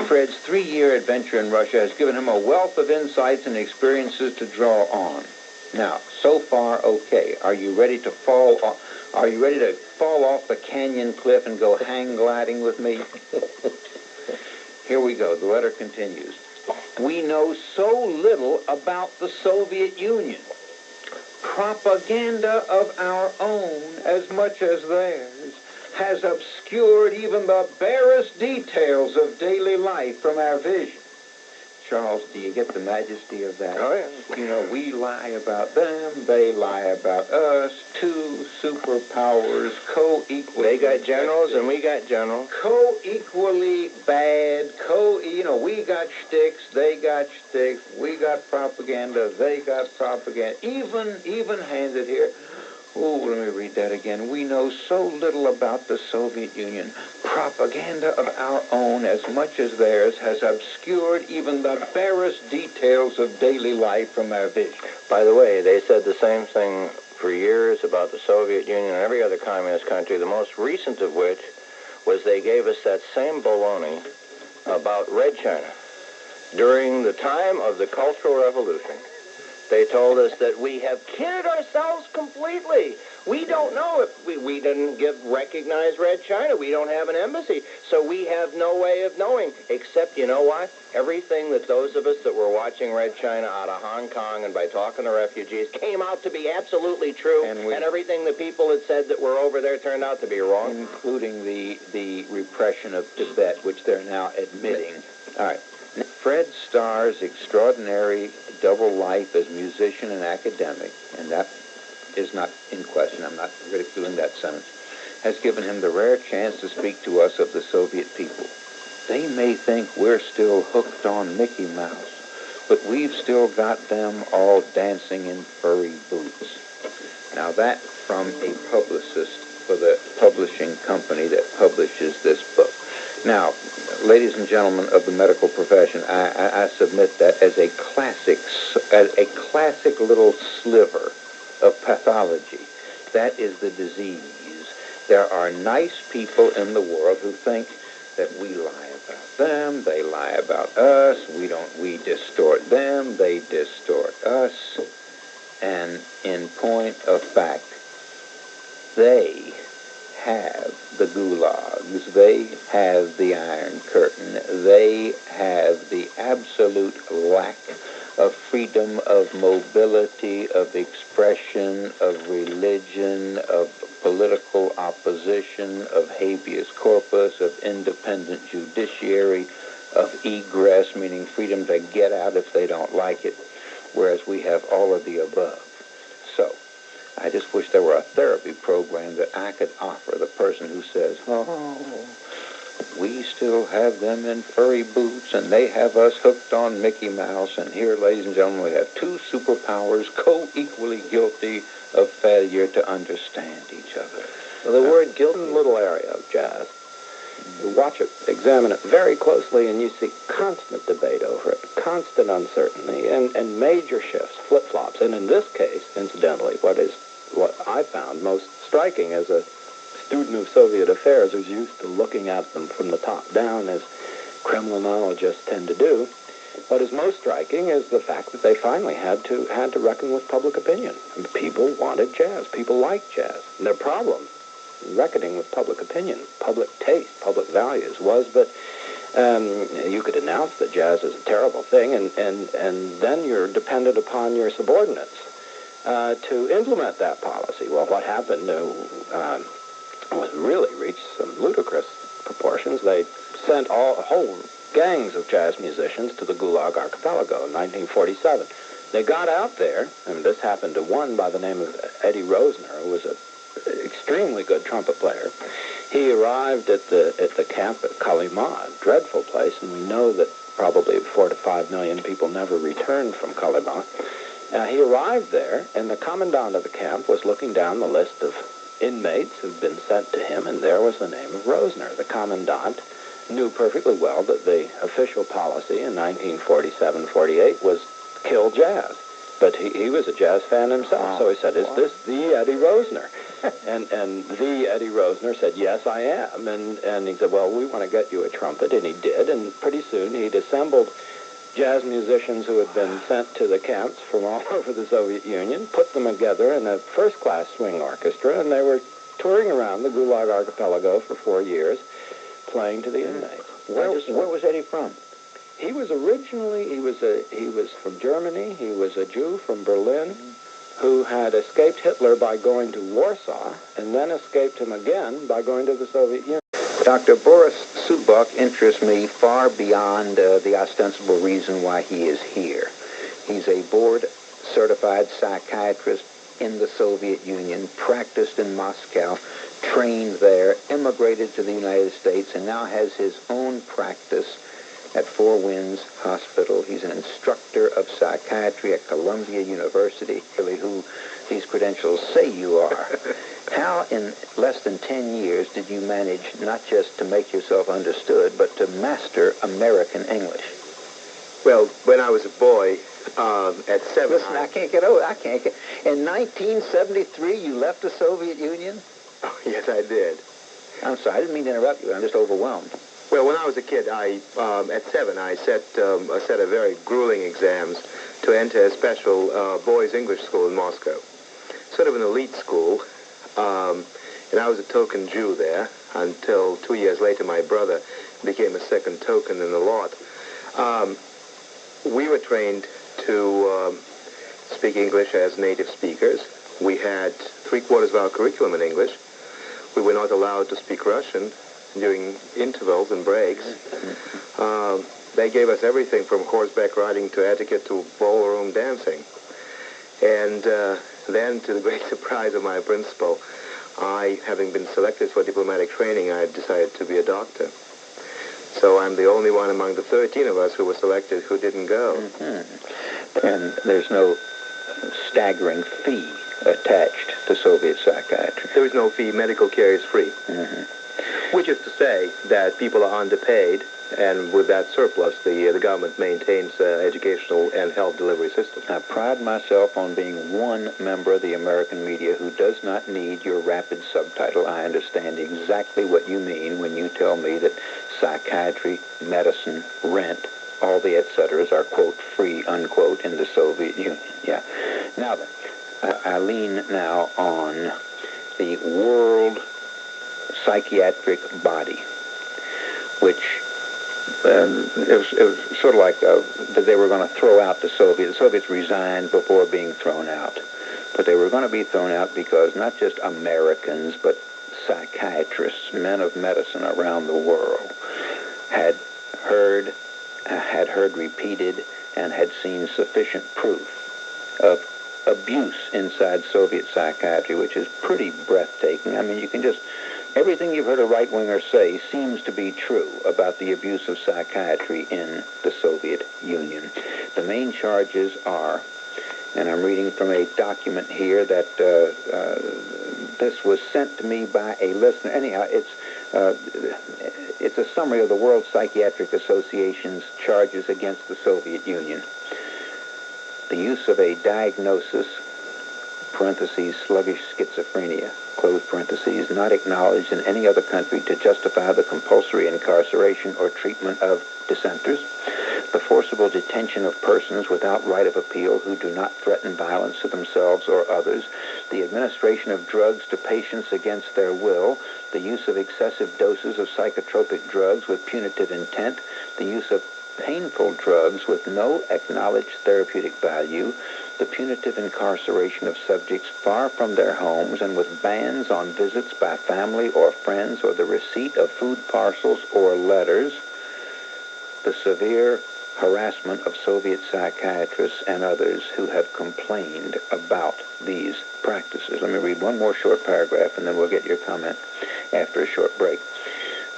Fred's 3-year adventure in Russia has given him a wealth of insights and experiences to draw on. Now, so far, okay. Are you ready to fall off? Are you ready to fall off the canyon cliff and go hang gliding with me? Here we go. The letter continues. We know so little about the Soviet Union. Propaganda of our own, as much as theirs, has obscured even the barest details of daily life from our vision. Charles, do you get the majesty of that? Oh, yeah. You know, we lie about them, they lie about us, two superpowers co-equally... They got generals and we got generals. Co-equally bad, we got shticks, they got shticks, we got propaganda, they got propaganda, even-handed here. Oh, let me read that again. We know so little about the Soviet Union. Propaganda of our own, as much as theirs, has obscured even the barest details of daily life from our vision. By the way, they said the same thing for years about the Soviet Union and every other communist country, the most recent of which was they gave us that same baloney about Red China. During the time of the Cultural Revolution, they told us that we have kidded ourselves completely. We don't know if we didn't recognize Red China. We don't have an embassy. So we have no way of knowing, except, you know what? Everything that those of us that were watching Red China out of Hong Kong and by talking to refugees came out to be absolutely true. And everything the people had said that were over there turned out to be wrong. Including the repression of Tibet, which they're now admitting. All right. Fred Starr's extraordinary double life as musician and academic, and that is not in question, I'm not ridiculing that sentence, has given him the rare chance to speak to us of the Soviet people. They may think we're still hooked on Mickey Mouse, but we've still got them all dancing in furry boots. Now that from a publicist for the publishing company that publishes this book. Now, ladies and gentlemen of the medical profession, I submit that as a classic little sliver of pathology. That is the disease. There are nice people in the world who think that we lie about them, they lie about us, we distort them, they distort us, and in point of fact, they have the gulags, they have the Iron Curtain, they have the absolute lack of freedom of mobility, of expression, of religion, of political opposition, of habeas corpus, of independent judiciary, of egress, meaning freedom to get out if they don't like it, whereas we have all of the above. So, I just wish there were a therapy program that I could offer the person who says, oh, we still have them in furry boots and they have us hooked on Mickey Mouse, and here, ladies and gentlemen, we have two superpowers co-equally guilty of failure to understand each other. Well, the word guilt in a little area of jazz. You watch it, examine it very closely, and you see constant debate over it, constant uncertainty, and major shifts, flip-flops. And in this case, incidentally, what I found most striking as a student of Soviet affairs who's used to looking at them from the top down, as criminologists tend to do, what is most striking is the fact that they finally had to reckon with public opinion. People wanted jazz. People liked jazz. And their problem, reckoning with public opinion, public taste, public values, was that you could announce that jazz is a terrible thing, and then you're dependent upon your subordinates to implement that policy. Well, what happened was really reached some ludicrous proportions. They sent whole gangs of jazz musicians to the Gulag Archipelago in 1947. They got out there, and this happened to one by the name of Eddie Rosner, who was an extremely good trumpet player. He arrived at the camp at Kalima, a dreadful place, and we know that probably 4 to 5 million people never returned from Kalima. He arrived there, and the commandant of the camp was looking down the list of inmates who'd been sent to him, and there was the name of Rosner. The commandant knew perfectly well that the official policy in 1947-48 was kill jazz. But he was a jazz fan himself, so he said, is this the Eddie Rosner? and the Eddie Rosner said, yes, I am. And he said, well, we want to get you a trumpet, and he did. And pretty soon he'd assembled jazz musicians who had been sent to the camps from all over the Soviet Union, put them together in a first-class swing orchestra, and they were touring around the Gulag Archipelago for 4 years, playing to the inmates. Where was Eddie from? He was originally, he was from Germany. He was a Jew from Berlin who had escaped Hitler by going to Warsaw and then escaped him again by going to the Soviet Union. Dr. Boris Subak interests me far beyond the ostensible reason why he is here. He's a board-certified psychiatrist in the Soviet Union, practiced in Moscow, trained there, immigrated to the United States, and now has his own practice at Four Winds Hospital. He's an instructor of psychiatry at Columbia University, really who these credentials say you are. How in less than 10 years did you manage not just to make yourself understood, but to master American English? Well, when I was a boy, at 7... Listen, I can't get over it. In 1973, you left the Soviet Union? Oh, yes, I did. I'm sorry, I didn't mean to interrupt you. I'm just overwhelmed. Well, when I was a kid, at 7, I set a set of very grueling exams to enter a special boys' English school in Moscow. Sort of an elite school, and I was a token Jew there until 2 years later my brother became a second token in the lot. We were trained to speak English as native speakers. We had 3/4 of our curriculum in English. We were not allowed to speak Russian during intervals and breaks. They gave us everything from horseback riding to etiquette to ballroom dancing. And then, to the great surprise of my principal, I, having been selected for diplomatic training, I decided to be a doctor. So I'm the only one among the 13 of us who were selected who didn't go. Mm-hmm. And there's no staggering fee attached to Soviet psychiatry. There is no fee. Medical care is free. Mm-hmm. which is to say that people are underpaid, and with that surplus, the government maintains educational and health delivery systems. I pride myself on being one member of the American media who does not need your rapid subtitle. I understand exactly what you mean when you tell me that psychiatry, medicine, rent, all the et ceteras are, quote, free, unquote, in the Soviet Union. Yeah. Now then, I lean now on the World Psychiatric Body, which it was sort of like that they were going to throw out the Soviets. The Soviets resigned before being thrown out. But they were going to be thrown out because not just Americans, but psychiatrists, men of medicine around the world, had heard repeated and had seen sufficient proof of abuse inside Soviet psychiatry, which is pretty breathtaking. I mean, you can just... Everything you've heard a right-winger say seems to be true about the abuse of psychiatry in the Soviet Union. The main charges are, and I'm reading from a document here that this was sent to me by a listener. Anyhow, it's a summary of the World Psychiatric Association's charges against the Soviet Union. The use of a diagnosis, parentheses, sluggish schizophrenia, close parentheses, not acknowledged in any other country to justify the compulsory incarceration or treatment of dissenters, the forcible detention of persons without right of appeal who do not threaten violence to themselves or others, the administration of drugs to patients against their will, the use of excessive doses of psychotropic drugs with punitive intent, the use of painful drugs with no acknowledged therapeutic value, the punitive incarceration of subjects far from their homes and with bans on visits by family or friends or the receipt of food parcels or letters, the severe harassment of Soviet psychiatrists and others who have complained about these practices. Let me read one more short paragraph and then we'll get your comment after a short break.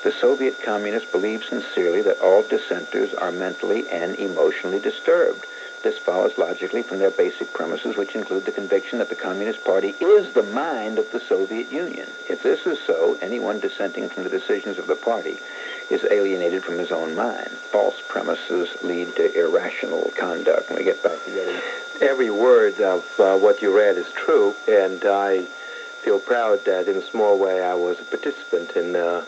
The Soviet communists believe sincerely that all dissenters are mentally and emotionally disturbed. This follows logically from their basic premises, which include the conviction that the Communist Party is the mind of the Soviet Union. If this is so, anyone dissenting from the decisions of the party is alienated from his own mind. False premises lead to irrational conduct. When we get back together. Every word of what you read is true, and I feel proud that in a small way I was a participant in the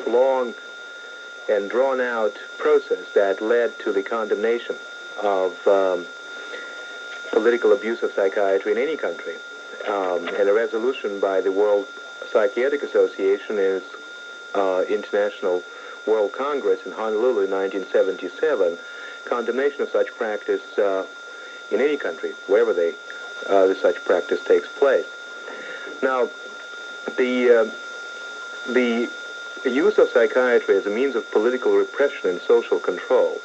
long and drawn-out process that led to the condemnation of political abuse of psychiatry in any country. And a resolution by the World Psychiatric Association in its International World Congress in Honolulu in 1977, condemnation of such practice in any country, wherever such practice takes place. Now, the use of psychiatry as a means of political repression and social control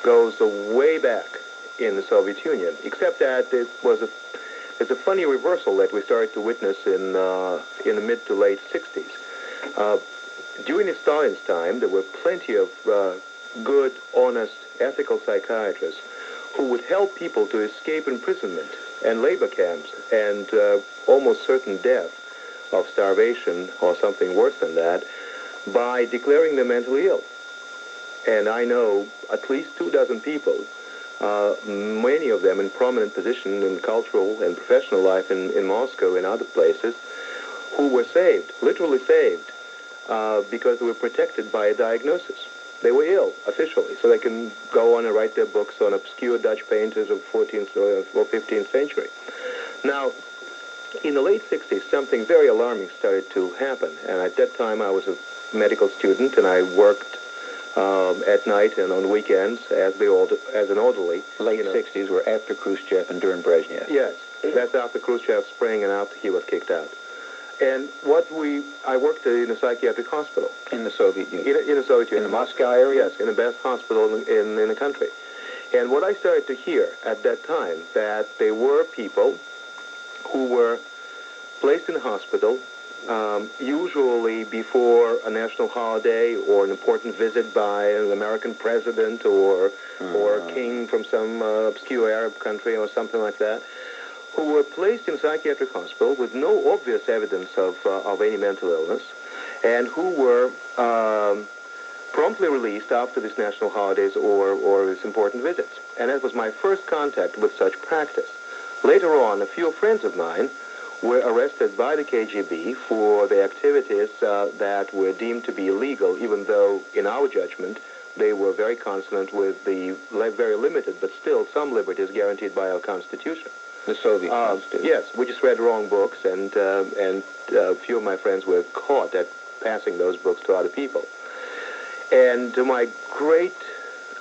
goes way back in the Soviet Union, except that it's a funny reversal that we started to witness in the mid to late 60s. During Stalin's time, there were plenty of good, honest, ethical psychiatrists who would help people to escape imprisonment and labor camps and almost certain death of starvation or something worse than that by declaring them mentally ill. And I know at least 24 people, many of them in prominent position in cultural and professional life in Moscow and other places, who were saved, literally saved, because they were protected by a diagnosis. They were ill, officially, so they can go on and write their books on obscure Dutch painters of 14th or 15th century. Now, in the late 60s, something very alarming started to happen, and at that time I was a medical student, and I worked at night and on weekends as an orderly. Late 60s were after Khrushchev and during Brezhnev. Yes, that's after Khrushchev's spring and after he was kicked out. And I worked in a psychiatric hospital. In the Soviet Union? In the Soviet Union. In the Moscow area? Yes, in the best hospital in the country. And what I started to hear at that time, that there were people who were placed in the hospital, usually before a national holiday or an important visit by an American president or a king from some obscure Arab country or something like that, who were placed in psychiatric hospital with no obvious evidence of any mental illness, and who were promptly released after these national holidays or these important visits. And that was my first contact with such practice. Later on, a few friends of mine were arrested by the KGB for the activities that were deemed to be illegal, even though, in our judgment, they were very consonant with the very limited, but still some liberties guaranteed by our Constitution. The Soviet Constitution. Yes, we just read wrong books, and a few of my friends were caught at passing those books to other people. And to my great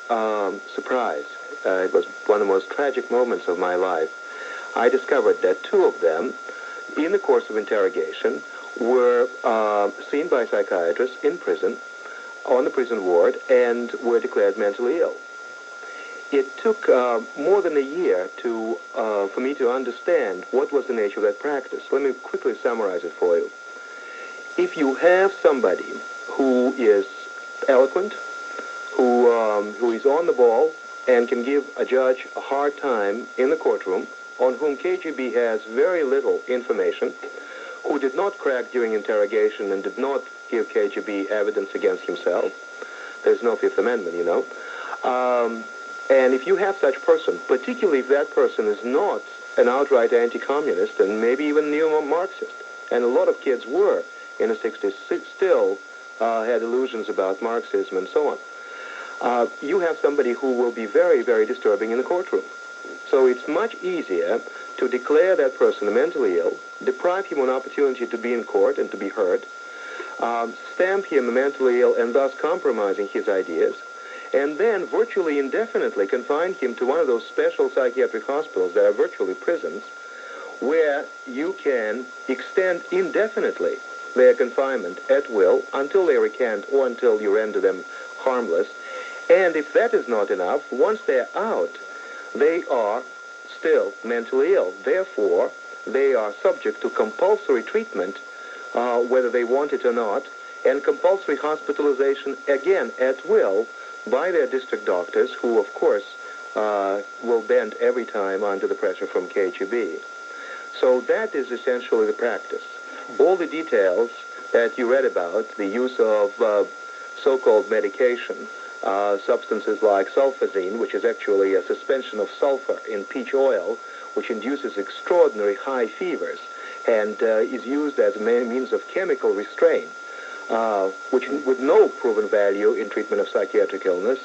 surprise, it was one of the most tragic moments of my life, I discovered that two of them, in the course of interrogation, were seen by psychiatrists in prison, on the prison ward, and were declared mentally ill. It took more than a year for me to understand what was the nature of that practice. Let me quickly summarize it for you. If you have somebody who is eloquent, who is on the ball, and can give a judge a hard time in the courtroom, on whom KGB has very little information, who did not crack during interrogation and did not give KGB evidence against himself. There's no Fifth Amendment, you know. And if you have such person, particularly if that person is not an outright anti-communist and maybe even neo-Marxist, and a lot of kids were in the 60s, still had illusions about Marxism and so on, you have somebody who will be very, very disturbing in the courtroom. So it's much easier to declare that person mentally ill, deprive him of an opportunity to be in court and to be heard, stamp him mentally ill and thus compromising his ideas, and then virtually indefinitely confine him to one of those special psychiatric hospitals that are virtually prisons, where you can extend indefinitely their confinement at will until they recant or until you render them harmless. And if that is not enough, once they're out, they are still mentally ill. Therefore, they are subject to compulsory treatment, whether they want it or not, and compulsory hospitalization, again, at will, by their district doctors, who, of course, will bend every time under the pressure from KGB. So that is essentially the practice. All the details that you read about, the use of so-called medication, substances like sulfazine, which is actually a suspension of sulfur in peach oil, which induces extraordinary high fevers and is used as a means of chemical restraint, which with no proven value in treatment of psychiatric illness.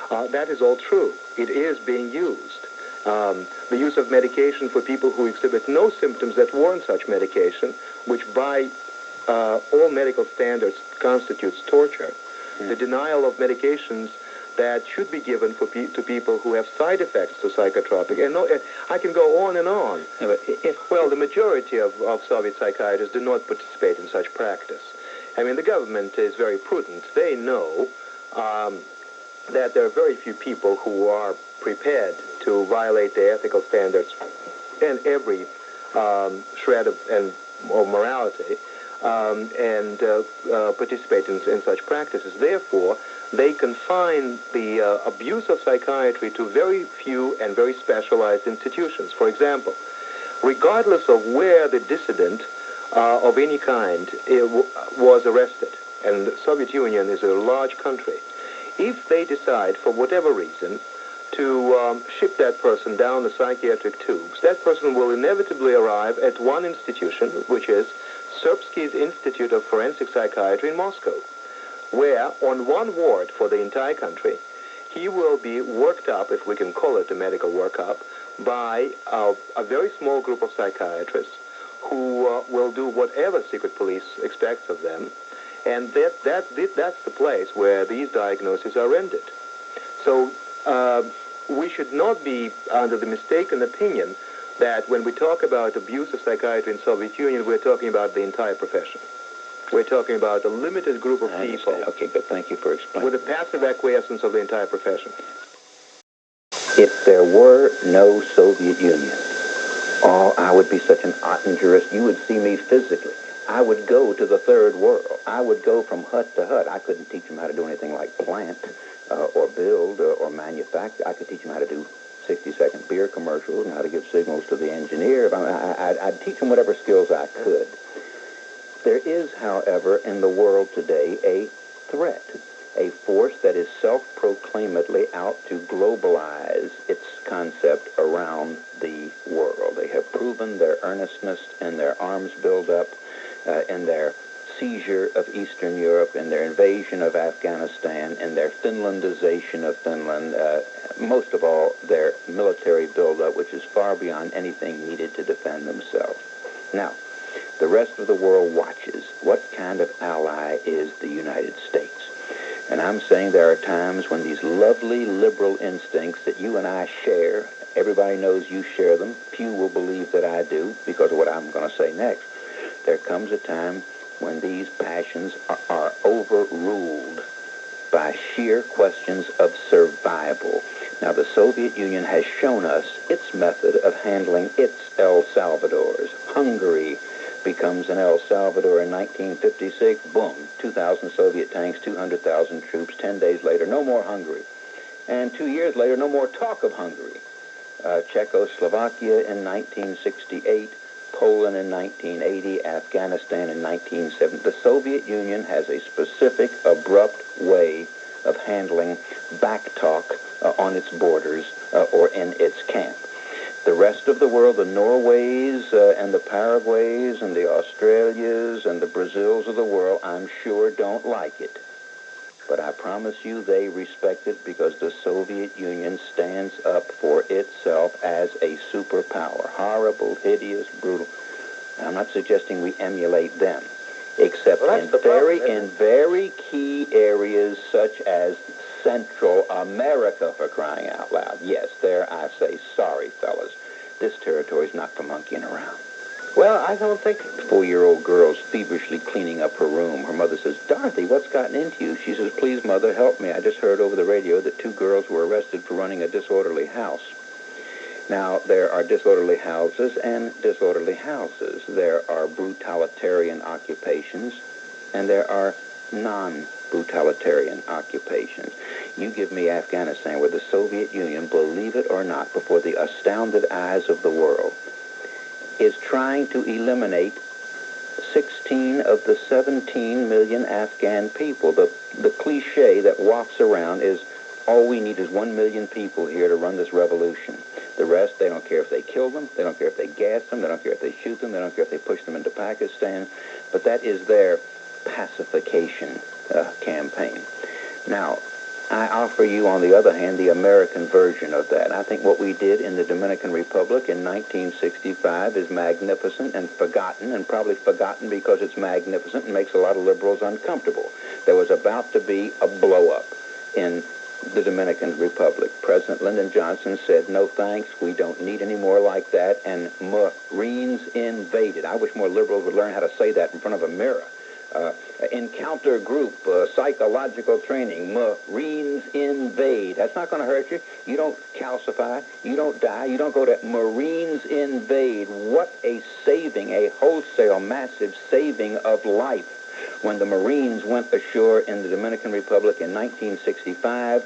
That is all true. It is being used. The use of medication for people who exhibit no symptoms that warrant such medication, which by all medical standards constitutes torture. The denial of medications that should be given to people who have side effects to psychotropic. And I can go on and on. Well, the majority of Soviet psychiatrists do not participate in such practice. I mean, the government is very prudent. They know that there are very few people who are prepared to violate the ethical standards and every shred of morality and participate in such practices. Therefore, they confine the abuse of psychiatry to very few and very specialized institutions. For example, regardless of where the dissident of any kind was arrested, and the Soviet Union is a large country, if they decide, for whatever reason, to ship that person down the psychiatric tubes, that person will inevitably arrive at one institution, which is Serbsky's Institute of Forensic Psychiatry in Moscow, where on one ward for the entire country, he will be worked up, if we can call it a medical workup, by a very small group of psychiatrists who will do whatever secret police expects of them, and that's the place where these diagnoses are rendered. So we should not be under the mistaken opinion that when we talk about abuse of psychiatry in Soviet Union, we're talking about the entire profession. We're talking about a limited group of people. Okay, good. Thank you for explaining. With the passive acquiescence of the entire profession. If there were no Soviet Union, oh, I would be such an Ottingerist. You would see me physically. I would go to the third world. I would go from hut to hut. I couldn't teach them how to do anything like plant or build or manufacture. I could teach them how to do 60-second beer beer commercials and how to give signals to the engineer. I'd teach them whatever skills I could. There is, however, in the world today a threat, a force that is self-proclaimedly out to globalize its concept around the world. They have proven their earnestness and their arms buildup in their seizure of Eastern Europe, in their invasion of Afghanistan, in their Finlandization of Finland, most of all, their military buildup, which is far beyond anything needed to defend themselves. Now, the rest of the world watches. What kind of ally is the United States? And I'm saying there are times when these lovely liberal instincts that you and I share, everybody knows you share them, few will believe that I do because of what I'm going to say next. There comes a time when these passions are overruled by sheer questions of survival. Now, the Soviet Union has shown us its method of handling its El Salvadors. Hungary becomes an El Salvador in 1956. Boom, 2,000 Soviet tanks, 200,000 troops. 10 days later, no more Hungary. And 2 years later, no more talk of Hungary. Czechoslovakia in 1968. Poland in 1980, Afghanistan in 1970. The Soviet Union has a specific, abrupt way of handling backtalk on its borders or in its camp. The rest of the world, the Norways and the Paraguays and the Australias and the Brazils of the world, I'm sure don't like it. But I promise you they respect it because the Soviet Union stands up for itself as a superpower. Horrible, hideous, brutal. I'm not suggesting we emulate them, except in very key areas such as Central America, for crying out loud. Yes, there I say, sorry, fellas. This territory's not for monkeying around. Well, I don't think 4-year-old girl's feverishly cleaning up her room. Her mother says, Dorothy, what's gotten into you? She says, please, Mother, help me. I just heard over the radio that 2 girls were arrested for running a disorderly house. Now, there are disorderly houses and disorderly houses. There are brutalitarian occupations, and there are non-brutalitarian occupations. You give me Afghanistan, where the Soviet Union, believe it or not, before the astounded eyes of the world, is trying to eliminate 16 of the 17 million Afghan people. The cliche that wafts around is, all we need is 1 million people here to run this revolution. The rest, they don't care if they kill them, they don't care if they gas them, they don't care if they shoot them, they don't care if they push them into Pakistan, but that is their pacification campaign. Now, I offer you, on the other hand, the American version of that. I think what we did in the Dominican Republic in 1965 is magnificent and forgotten, and probably forgotten because it's magnificent and makes a lot of liberals uncomfortable. There was about to be a blow-up in the Dominican Republic. President Lyndon Johnson said, no thanks, we don't need any more like that, and Marines invaded. I wish more liberals would learn how to say that in front of a mirror. Encounter group, psychological training, Marines invade. That's not going to hurt you. You don't calcify. You don't die. You don't go to Marines invade. What a saving, a wholesale, massive saving of life when the Marines went ashore in the Dominican Republic in 1965,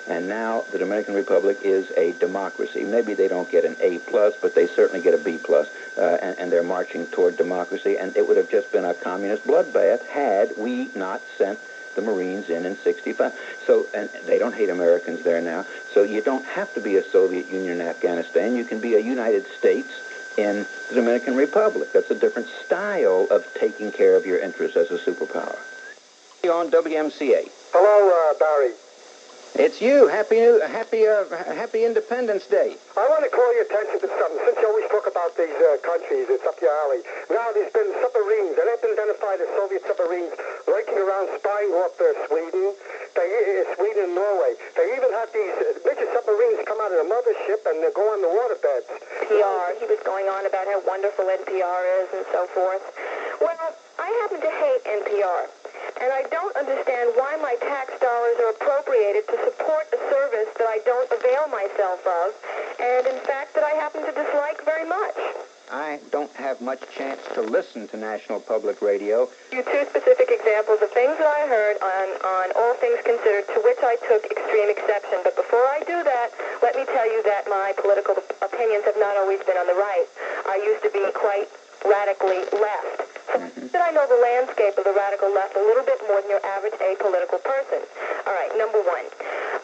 and now the Dominican Republic is a democracy. Maybe they don't get an A+, but they certainly get a B+, and they're marching toward democracy, and it would have just been a communist bloodbath had we not sent the Marines in 65. So, and they don't hate Americans there now, so you don't have to be a Soviet Union in Afghanistan. You can be a United States in the Dominican Republic. That's a different style of taking care of your interests as a superpower. On WMCA. Hello, Barry. It's you. Happy Independence Day. I want to call your attention to something. Since you always talk about these countries, it's up your alley. Now there's been submarines, and they've been identified as Soviet submarines lurking around spying off Sweden. Sweden and Norway. They even have these midget submarines come out of the mothership and go on the waterbeds. NPR. He was going on about how wonderful NPR is and so forth. Well, I happen to hate NPR. And I don't understand why my tax dollars are appropriated to support a service that I don't avail myself of, and in fact that I happen to dislike very much. I don't have much chance to listen to National Public Radio. You 2 specific examples of things that I heard on All Things Considered, to which I took extreme exception. But before I do that, let me tell you that my political opinions have not always been on the right. I used to be quite radically left. So that I know the landscape of the radical left a little bit more than your average apolitical person. All right, number one.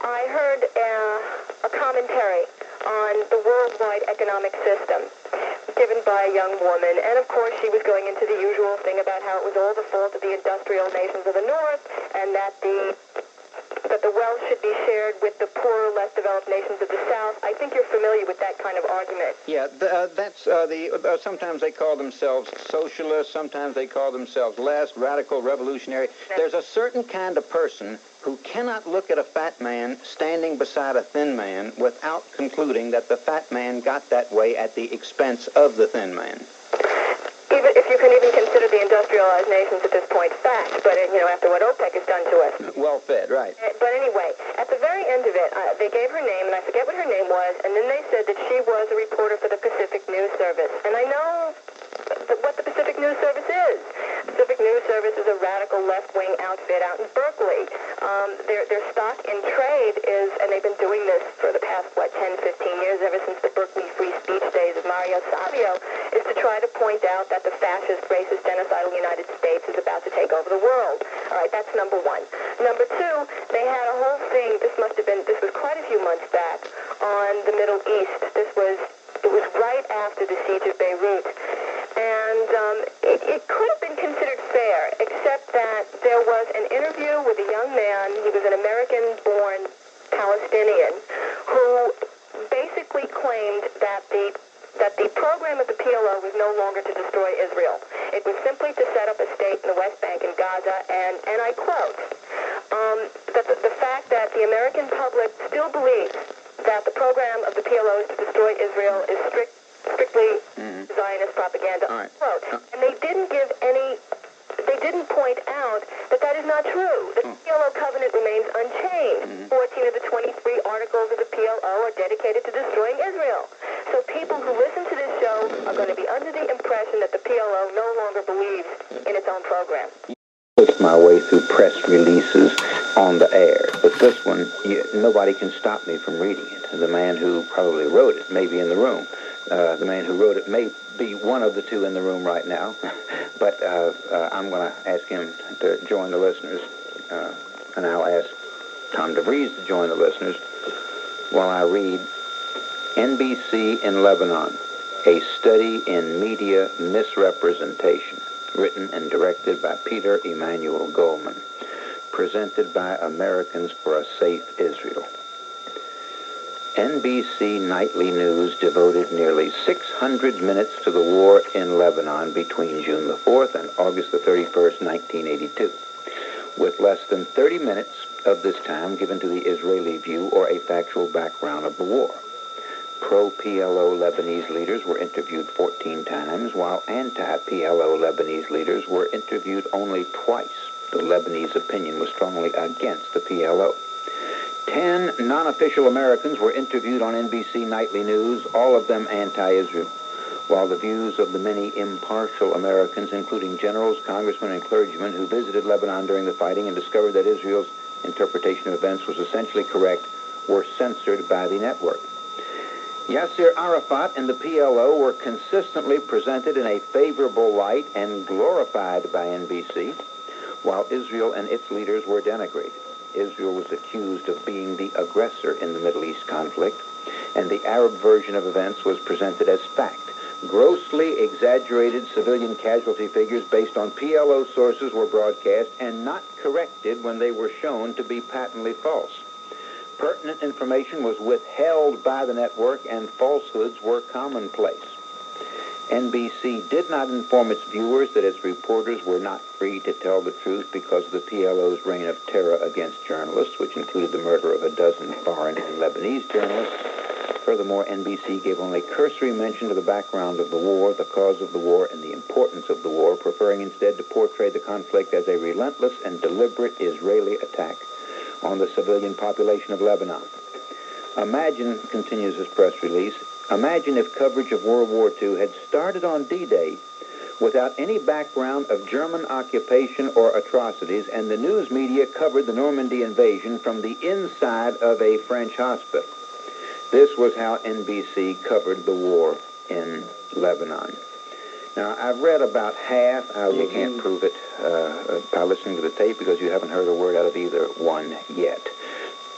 I heard a commentary on the worldwide economic system given by a young woman, and of course she was going into the usual thing about how it was all the fault of the industrial nations of the North, and that the wealth should be shared with the poorer, less developed nations of the South. I think you're familiar with that kind of argument. Yeah, that's sometimes they call themselves socialists, sometimes they call themselves less radical, revolutionary. There's a certain kind of person who cannot look at a fat man standing beside a thin man without concluding that the fat man got that way at the expense of the thin man. Even if you can even consider the industrialized nations at this point fact, but after what OPEC has done to us. Well fed, right. But anyway, at the very end of it, they gave her name, and I forget what her name was, and then they said that she was a reporter for the Pacific News Service. And I know what the Pacific News Service is. Pacific News Service is a radical left-wing outfit out in Berkeley. Their stock in trade is, and they've been doing this for the past, 10, 15 years, ever since the Berkeley free speech days of Mario Savio, is to try to point out that the fascist, racist, genocidal United States is about to take over the world. All right, that's number one. Number two, they had a whole thing, this was quite a few months back, on the Middle East. It was right after the siege of Beirut. And it could have been considered fair, except that there was an interview with a young man. He was an American-born Palestinian who basically claimed that the program of the PLO was no longer to destroy Israel. It was simply to set up a state in the West Bank and Gaza, and I quote, that the fact that the American public still believes that the program of the PLO is to destroy Israel is strictly Zionist propaganda, unquote. And they didn't point out that is not true. The PLO covenant remains unchanged. 14 of the 23 articles of the PLO are dedicated to destroying Israel. So people who listen to this show are going to be under the impression that the PLO no longer believes in its own program. Pushed my way through press releases on the air, but this one, nobody can stop me from reading it. The man who probably wrote it may be in the room. The man who wrote it may be one of the two in the room right now, but I'm going to ask him to join the listeners, and I'll ask Tom DeVries to join the listeners while I read NBC in Lebanon, a study in media misrepresentation, written and directed by Peter Emanuel Goldman, presented by Americans for a Safe Israel. NBC Nightly News devoted nearly 600 minutes to the war in Lebanon between June the 4th and August the 31st, 1982, with less than 30 minutes of this time given to the Israeli view or a factual background of the war. Pro-PLO Lebanese leaders were interviewed 14 times, while anti-PLO Lebanese leaders were interviewed only twice. The Lebanese opinion was strongly against the PLO. 10 non-official Americans were interviewed on NBC Nightly News, all of them anti-Israel, while the views of the many impartial Americans, including generals, congressmen, and clergymen who visited Lebanon during the fighting and discovered that Israel's interpretation of events was essentially correct, were censored by the network. Yasser Arafat and the PLO were consistently presented in a favorable light and glorified by NBC, while Israel and its leaders were denigrated. Israel was accused of being the aggressor in the Middle East conflict, and the Arab version of events was presented as fact. Grossly exaggerated civilian casualty figures based on PLO sources were broadcast and not corrected when they were shown to be patently false. Pertinent information was withheld by the network, and falsehoods were commonplace. NBC did not inform its viewers that its reporters were not free to tell the truth because of the PLO's reign of terror against journalists, which included the murder of a dozen foreign and Lebanese journalists. Furthermore, NBC gave only cursory mention to the background of the war, the cause of the war, and the importance of the war, preferring instead to portray the conflict as a relentless and deliberate Israeli attack on the civilian population of Lebanon. Imagine, continues this press release, imagine if coverage of World War II had started on D-Day without any background of German occupation or atrocities, and the news media covered the Normandy invasion from the inside of a French hospital. This was how NBC covered the war in Lebanon. Now, I've read about half. You can't prove it by listening to the tape because you haven't heard a word out of either one yet.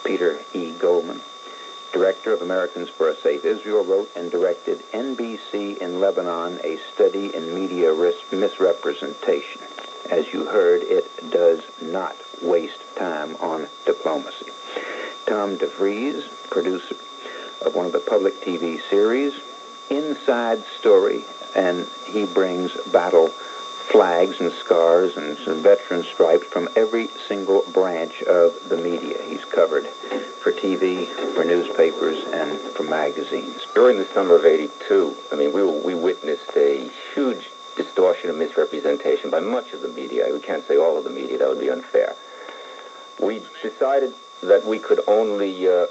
Peter E. Goldman, director of Americans for a Safe Israel, wrote and directed NBC in Lebanon, a study in media misrepresentation. As you heard, it does not waste time on diplomacy. Tom DeVries, producer of one of the public TV series, Inside Story, and he brings battle flags and scars and some veteran stripes from every single branch of the media. He's covered for TV, for newspapers, and for magazines. During the summer of '82, we witnessed a huge distortion and misrepresentation by much of the media. We can't say all of the media, that would be unfair. We decided that we could only, and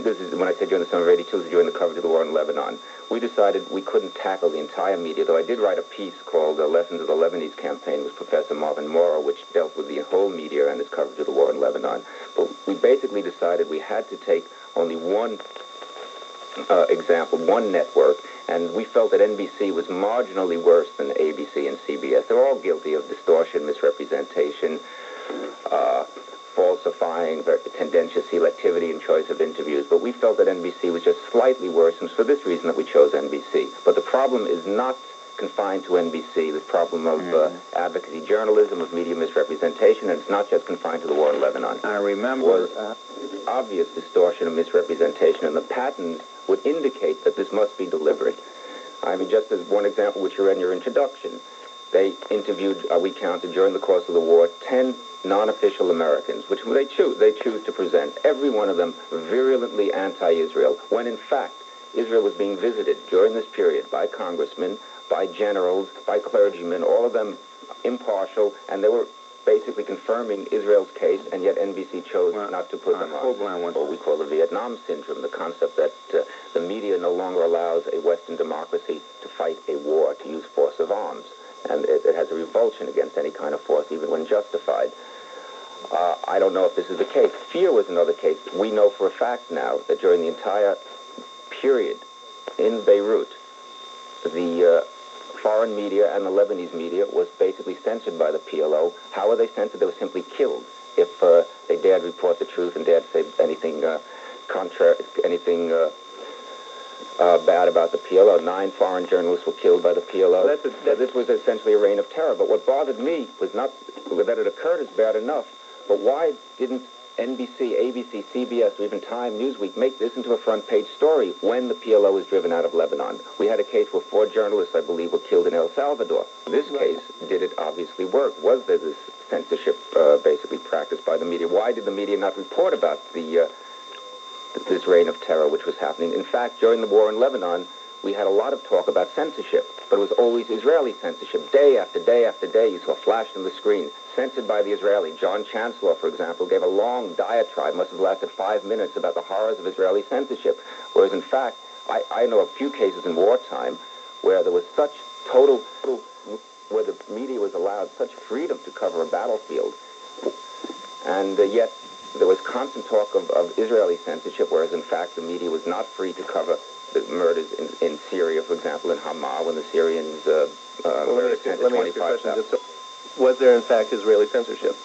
this is when I say during the summer of '82, this is during the coverage of the war in Lebanon. We decided we couldn't tackle the entire media, though I did write a piece called Lessons of the Lebanese Campaign with Professor Marvin Morrow, which dealt with the whole media and its coverage of the war in Lebanon. But we basically decided we had to take only one example, one network, and we felt that NBC was marginally worse than ABC and CBS. They're all guilty of distortion, misrepresentation, falsifying, very tendentious selectivity in choice of interviews, but we felt that NBC was just slightly worse, and it's for this reason that we chose NBC. But the problem is not confined to NBC, the problem of advocacy journalism, of media misrepresentation, and it's not just confined to the war in Lebanon. I remember... was obvious distortion and misrepresentation, and the patterns would indicate that this must be deliberate. Just as one example, which you read in your introduction, they interviewed, we counted during the course of the war, 10 non-official Americans, which they choose to present, every one of them virulently anti-Israel, when in fact Israel was being visited during this period by congressmen, by generals, by clergymen, all of them impartial, and they were basically confirming Israel's case, and yet NBC chose not to put them on. What we call the Vietnam syndrome, the concept that the media no longer allows a Western democracy to fight a war, to use force of arms. And it has a revulsion against any kind of force, even when justified. I don't know if this is the case. Fear was another case. We know for a fact now that during the entire period in Beirut, the foreign media and the Lebanese media was basically censored by the PLO. How were they censored? They were simply killed if they dared report the truth and dared say anything contrary, anything bad about the PLO. 9 foreign journalists were killed by the PLO. This was essentially a reign of terror. But what bothered me was not that it occurred is bad enough, but why didn't NBC, ABC, CBS, or even Time, Newsweek make this into a front-page story when the PLO was driven out of Lebanon? We had a case where 4 journalists, I believe, were killed in El Salvador. This case, did it obviously work? Was there this censorship basically practiced by the media? Why did the media not report about this reign of terror which was happening? In fact, during the war in Lebanon, we had a lot of talk about censorship, but it was always Israeli censorship. Day after day after day, you saw flashed on the screen, censored by the Israeli. John Chancellor, for example, gave a long diatribe, must have lasted 5 minutes, about the horrors of Israeli censorship. Whereas, in fact, I know a few cases in wartime where there was such total, where the media was allowed such freedom to cover a battlefield, and yet there was constant talk of Israeli censorship, whereas, in fact, the media was not free to cover the murders in Syria, for example, in Hama, when the Syrians murdered 10 to 25,000. Was there, in fact, Israeli censorship?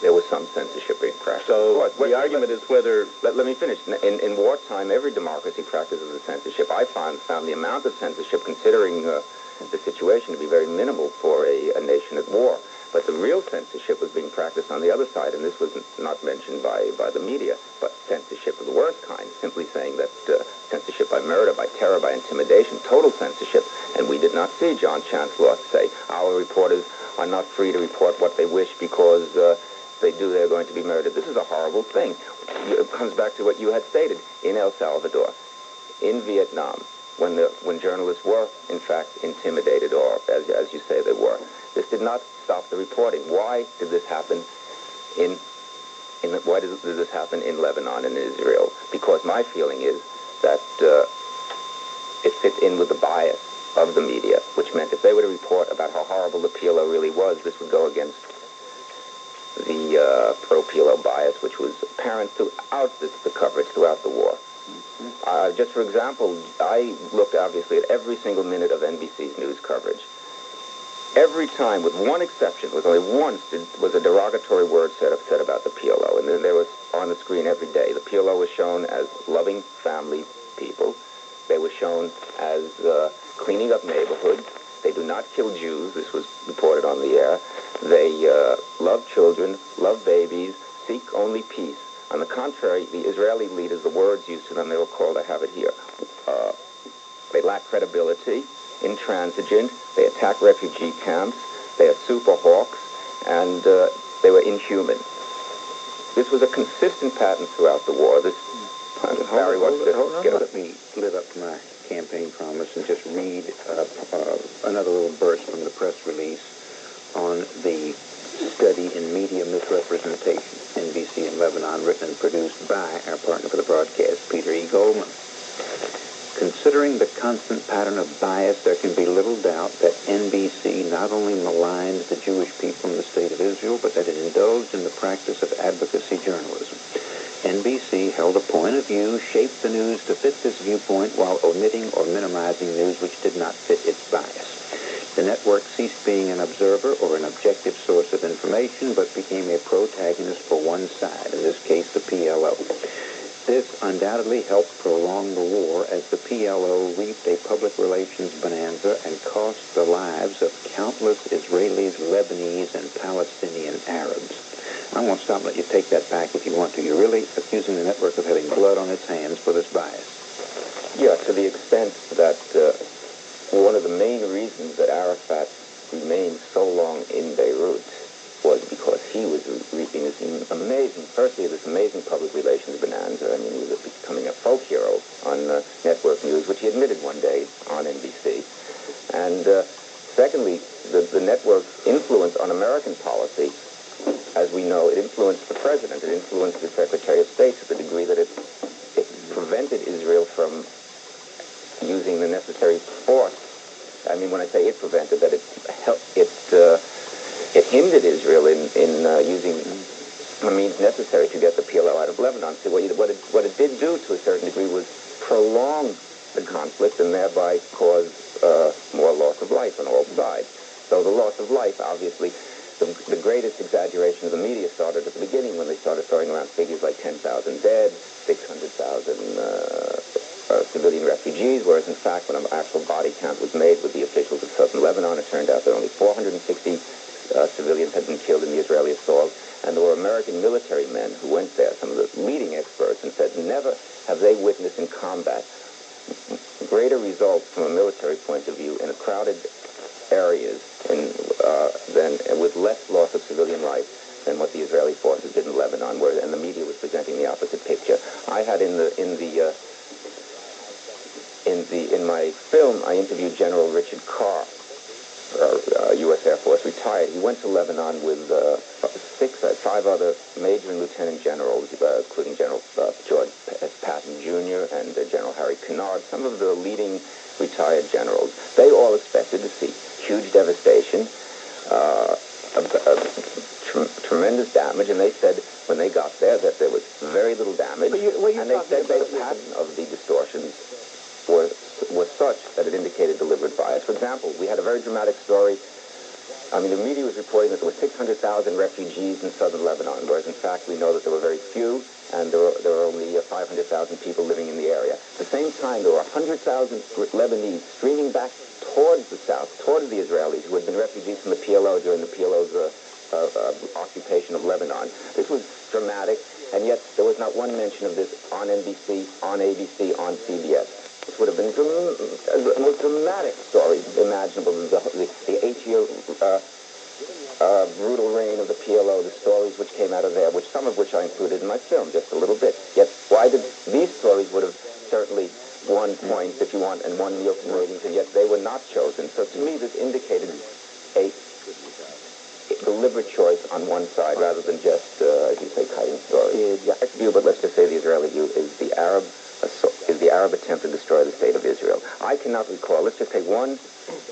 There was some censorship being practiced. So the argument is whether... Let me finish. In wartime, every democracy practices a censorship. I found the amount of censorship, considering the situation, to be very minimal for a nation at war. But the real censorship was being practiced on the other side, and this was not mentioned by the media, but censorship of the worst kind, simply saying that censorship by murder, by terror, by intimidation, total censorship. And we did not see John Chancellor say, our reporters are not free to report what they wish because they're going to be murdered. This is a horrible thing. It comes back to what you had stated. In El Salvador, in Vietnam, when journalists were, in fact, intimidated, or as you say they were, this did not stop the reporting. Why did this happen why did this happen in Lebanon and Israel? Because my feeling is that it fits in with the bias of the media, which meant if they were to report about how horrible the PLO really was, this would go against the PLO bias, which was apparent throughout the coverage throughout the war. Just for example, I looked obviously at every single minute of NBC's news coverage. Every time, with one exception, was only once was a derogatory word said about the PLO, and then there was on the screen every day. The PLO was shown as loving family people. They were shown as cleaning up neighborhoods. They do not kill Jews. This was reported on the air. They love children, love babies, seek only peace. On the contrary, the Israeli leaders, the words used to them, they were called, I have it here, they lack credibility, intransigent, they attack refugee camps, they are super hawks, and they were inhuman. This was a consistent pattern throughout the war. This Barry wants to get Let me live up to my campaign promise and just read another little burst from the press release on the study in media misrepresentation, NBC in Lebanon, written and produced by our partner for the broadcast, Peter E. Goldman. Considering the constant pattern of bias, there can be little doubt that NBC not only maligned the Jewish people in the state of Israel, but that it indulged in the practice of advocacy journalism. NBC held a point of view, shaped the news to fit this viewpoint while omitting or minimizing news which did not fit its bias. The network ceased being an observer or an objective source of information, but became a protagonist for one side, in this case the PLO. This undoubtedly helped prolong the war as the PLO reaped a public relations bonanza and cost the lives of countless Israelis, Lebanese, and Palestinian Arabs. I won't stop and let you take that back if you want to. You're really accusing the network of having blood on its hands for this bias. Yeah, to the extent that one of the main reasons that Arafat remained so long in Beirut was because he was reaping this amazing public relations bonanza. I mean, he was becoming a folk hero on network news, which he admitted one day on NBC. And secondly, the network's influence on American policy, as we know, it influenced the president, it influenced the Secretary of State to the degree that it prevented Israel from using the necessary force. I mean, when I say it prevented, that it hindered Israel in using the means necessary to get the PLO out of Lebanon. So what it did do to a certain degree was prolong the conflict and thereby cause more loss of life on all sides. So the loss of life, obviously, the greatest exaggeration of the media started at the beginning when they started throwing around figures like 10,000 dead, 600,000 civilian refugees, whereas in fact when an actual body count was made with the officials of southern Lebanon, it turned out that only 460 civilians had been killed in the Israeli assault, and there were American military men who went there, some of the leading experts, and said never have they witnessed in combat greater results from a military point of view in a crowded areas with less loss of civilian life than what the Israeli forces did in Lebanon, and the media was presenting the opposite picture. I had in my film, I interviewed General Richard Carr, U.S. Air Force, retired. He went to Lebanon with five other major and lieutenant generals, including General George Patton Jr. and General Harry Kennard, some of the leading retired generals. They all expected to see huge devastation, tremendous damage, and they said when they got there that there was very little damage, and they said the pattern of the distortions was such that it indicated deliberate bias. For example, we had a very dramatic story. I mean, the media was reporting that there were 600,000 refugees in southern Lebanon, whereas in fact we know that there were very few, and there were only 500,000 people living in the area. At the same time, there were 100,000 Lebanese streaming back towards the south, towards the Israelis, who had been refugees from the PLO during the PLO's occupation of Lebanon. This was dramatic, and yet there was not one mention of this on NBC, on ABC, on CBS. This would have been the most dramatic story imaginable. The 8-year brutal reign of the PLO, the stories which came out of there, some of which I included in my film just a little bit. Yet, why did these stories would have certainly won points, if you want, and won Nielsen ratings, and yet they were not chosen. So to me, this indicated a deliberate choice on one side rather than just, as you say, kiting stories. The Arab view, but let's just say the Israeli view, is the Arab attempt to destroy the state of Israel. I cannot recall. Let's just take one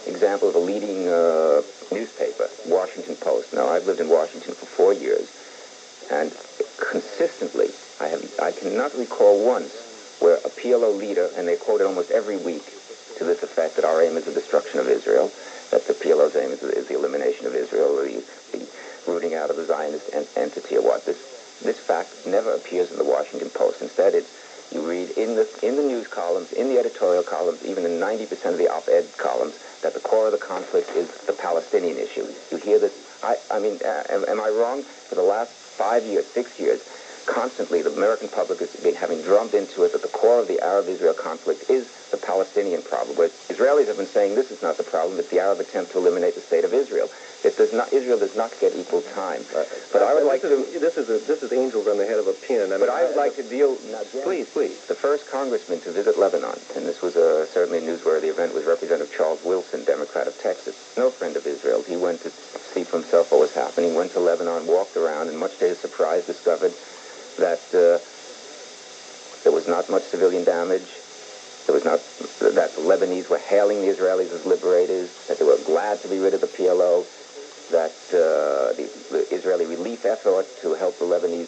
example of a leading newspaper, Washington Post. Now, I've lived in Washington for 4 years, And consistently, I cannot recall once where a PLO leader, and they quote it almost every week to this effect, that our aim is the destruction of Israel, that the PLO's aim is the elimination of Israel, or the rooting out of the Zionist entity, or what. This fact never appears in the Washington Post. Instead, you read in the news columns, in the editorial columns, even in 90% of the op-ed columns, that the core of the conflict is the Palestinian issue. You hear this. I mean, am I wrong? For the last 5 years, 6 years, constantly the American public has been having drummed into it that the core of the Arab-Israel conflict is the Palestinian problem. Where Israelis have been saying this is not the problem, it's the Arab attempt to eliminate the state of Israel. Israel does not get equal time. But I would like to... This is angels on the head of a pin. But I would like to deal... Please. The first congressman to visit Lebanon, and this was certainly a newsworthy event, was Representative Charles Wilson, Democrat of Texas. No friend of Israel. He went to see for himself what was happening, went to Lebanon, walked around, and much to his surprise discovered that there was not much civilian damage. That the Lebanese were hailing the Israelis as liberators, that they were glad to be rid of the PLO, that the Israeli relief effort to help the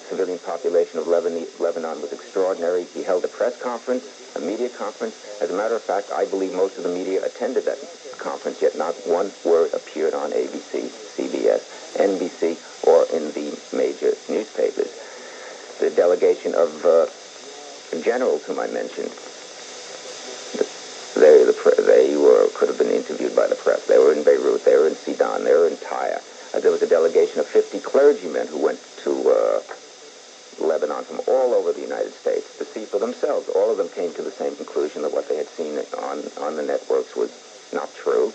civilian population of Lebanon was extraordinary. He held a press conference, a media conference. As a matter of fact, I believe most of the media attended that conference, yet not one word appeared on ABC, CBS, NBC, or in the major newspapers. The delegation of generals whom I mentioned, they could have been interviewed by the press. They were in Beirut, they were in Sidon, they were in Tyre. There was a delegation of 50 clergymen who went to Lebanon from all over the United States to see for themselves. All of them came to the same conclusion that what they had seen on the networks was not true.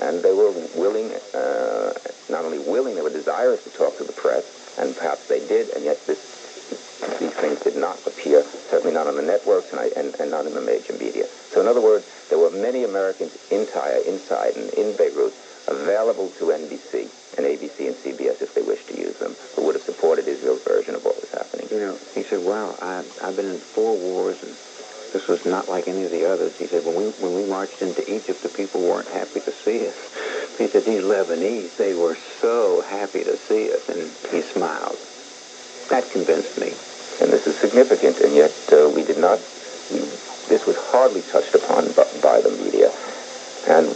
And they were willing, not only willing, they were desirous to talk to the press, and perhaps they did, and yet these things did not appear, certainly not on the networks and not in the major media. So in other words, there were many Americans in Tyre, inside, and in Beirut, available to NBC and ABC and CBS if they wished to use them, who would have supported Israel's version of what was happening. You know, he said, wow, I've been in 4 wars, and this was not like any of the others. He said, when we marched into Egypt, the people weren't happy to see us. He said, these Lebanese, they were so happy to see us, and he smiled. That convinced me. And this is significant, and yet we did not, this was hardly touched upon by the media. And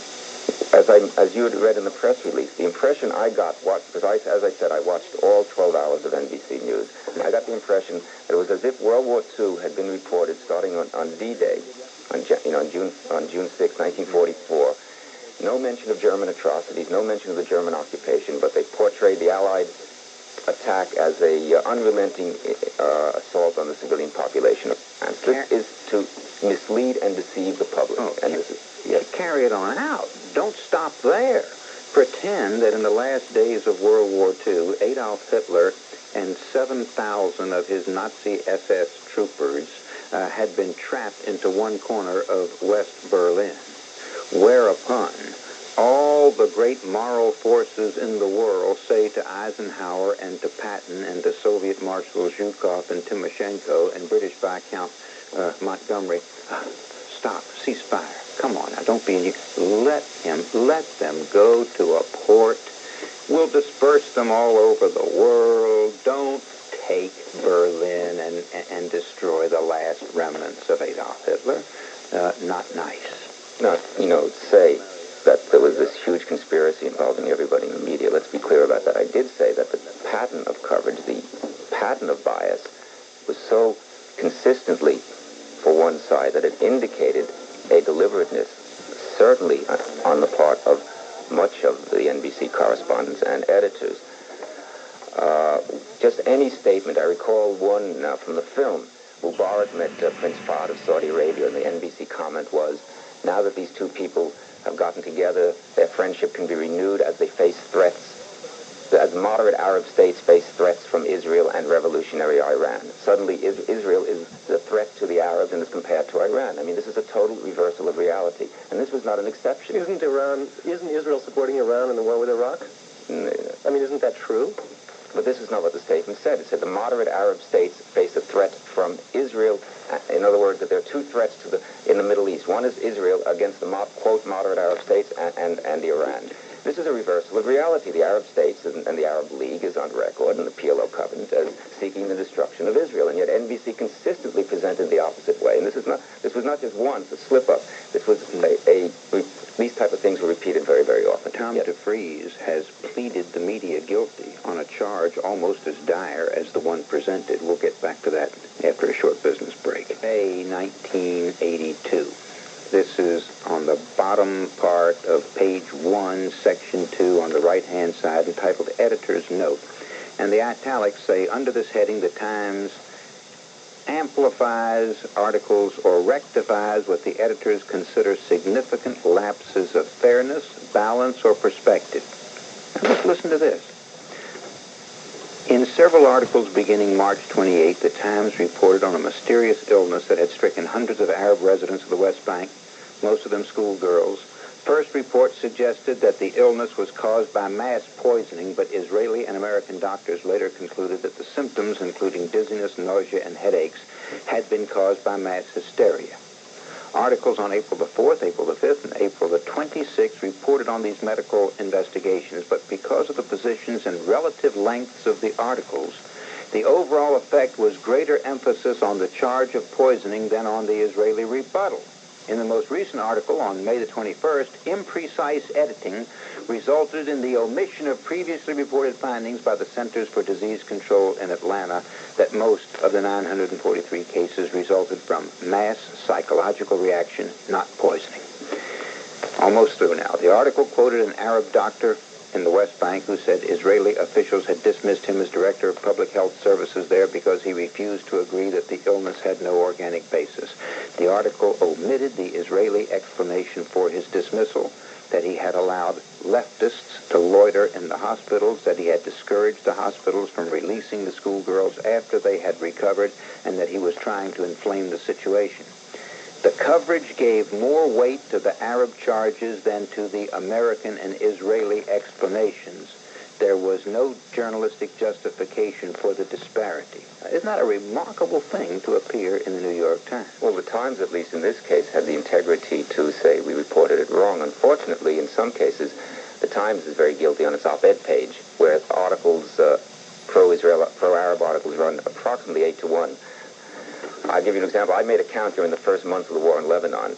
as you had read in the press release, the impression I got, because as I said, I watched all 12 hours of NBC News, and I got the impression that it was as if World War II had been reported starting on D-Day, on June 6, 1944. No mention of German atrocities, no mention of the German occupation, but they portrayed the Allied attack as a unrelenting assault on the civilian population of France. This is to mislead and deceive the public. And this is, yes. Carry it on out. Don't stop there. Pretend that in the last days of World War II, Adolf Hitler and 7,000 of his Nazi SS troopers had been trapped into one corner of West Berlin, whereupon all the great moral forces in the world say to Eisenhower and to Patton and to Soviet Marshals Zhukov and Timoshenko and British Viscount Montgomery, stop, ceasefire. Come on now, don't be... Let them go to a port. We'll disperse them all over the world. Don't take Berlin and destroy the last remnants of Adolf Hitler. Not nice. Now, say that there was this huge conspiracy involving everybody in the media. Let's be clear about that. I did say that the pattern of coverage, the pattern of bias, was so consistently for one side that it indicated a deliberateness, certainly on the part of much of the NBC correspondents and editors. Just any statement. I recall one from the film. Mubarak met Prince Fahd of Saudi Arabia, and the NBC comment was, now that these two people have gotten together, their friendship can be renewed as they face threats, as moderate Arab states face threats from Israel and revolutionary Iran. Suddenly, Israel is the threat to the Arabs and is compared to Iran. I mean, this is a total reversal of reality, and this was not an exception. Isn't Israel supporting Iran in the war with Iraq? I mean, isn't that true? But this is not what the statement said. It said the moderate Arab states face a threat from Israel. In other words, that there are two threats in the Middle East. One is Israel against the, quote, moderate Arab states and Iran. This is a reversal of reality. The Arab states and the Arab League is on record in the PLO covenant as seeking the destruction of Israel, and yet NBC consistently presented the opposite way. And this was not just once a slip-up. This was these type of things were repeated very, very often. Tom DeFries has pleaded the media guilty on a charge almost as dire as the one presented. We'll get back to that after a short business break. May 1982. This is on the bottom part of page 1, section 2, on the right-hand side, entitled Editor's Note. And the italics say, under this heading, the Times amplifies articles or rectifies what the editors consider significant lapses of fairness, balance, or perspective. Now let's listen to this. In several articles beginning March 28, the Times reported on a mysterious illness that had stricken hundreds of Arab residents of the West Bank, most of them schoolgirls. First reports suggested that the illness was caused by mass poisoning, but Israeli and American doctors later concluded that the symptoms, including dizziness, nausea, and headaches, had been caused by mass hysteria. Articles on April the 4th, April the 5th, and April the 26th reported on these medical investigations, but because of the positions and relative lengths of the articles, the overall effect was greater emphasis on the charge of poisoning than on the Israeli rebuttal. In the most recent article on May the 21st, imprecise editing resulted in the omission of previously reported findings by the Centers for Disease Control in Atlanta that most of the 943 cases resulted from mass psychological reaction, not poisoning. Almost through now. The article quoted an Arab doctor in the West Bank who said Israeli officials had dismissed him as director of public health services there because he refused to agree that the illness had no organic basis. The article omitted the Israeli explanation for his dismissal, that he had allowed leftists to loiter in the hospitals, that he had discouraged the hospitals from releasing the schoolgirls after they had recovered, and that he was trying to inflame the situation. The coverage gave more weight to the Arab charges than to the American and Israeli explanations. There was no journalistic justification for the disparity. Isn't that a remarkable thing to appear in the New York Times? Well, the Times, at least in this case, had the integrity to say we reported it wrong. Unfortunately, in some cases, the Times is very guilty on its op-ed page, where articles, pro-Israel, pro-Arab articles run approximately 8-to-1. I'll give you an example. I made a count during the first month of the war in Lebanon,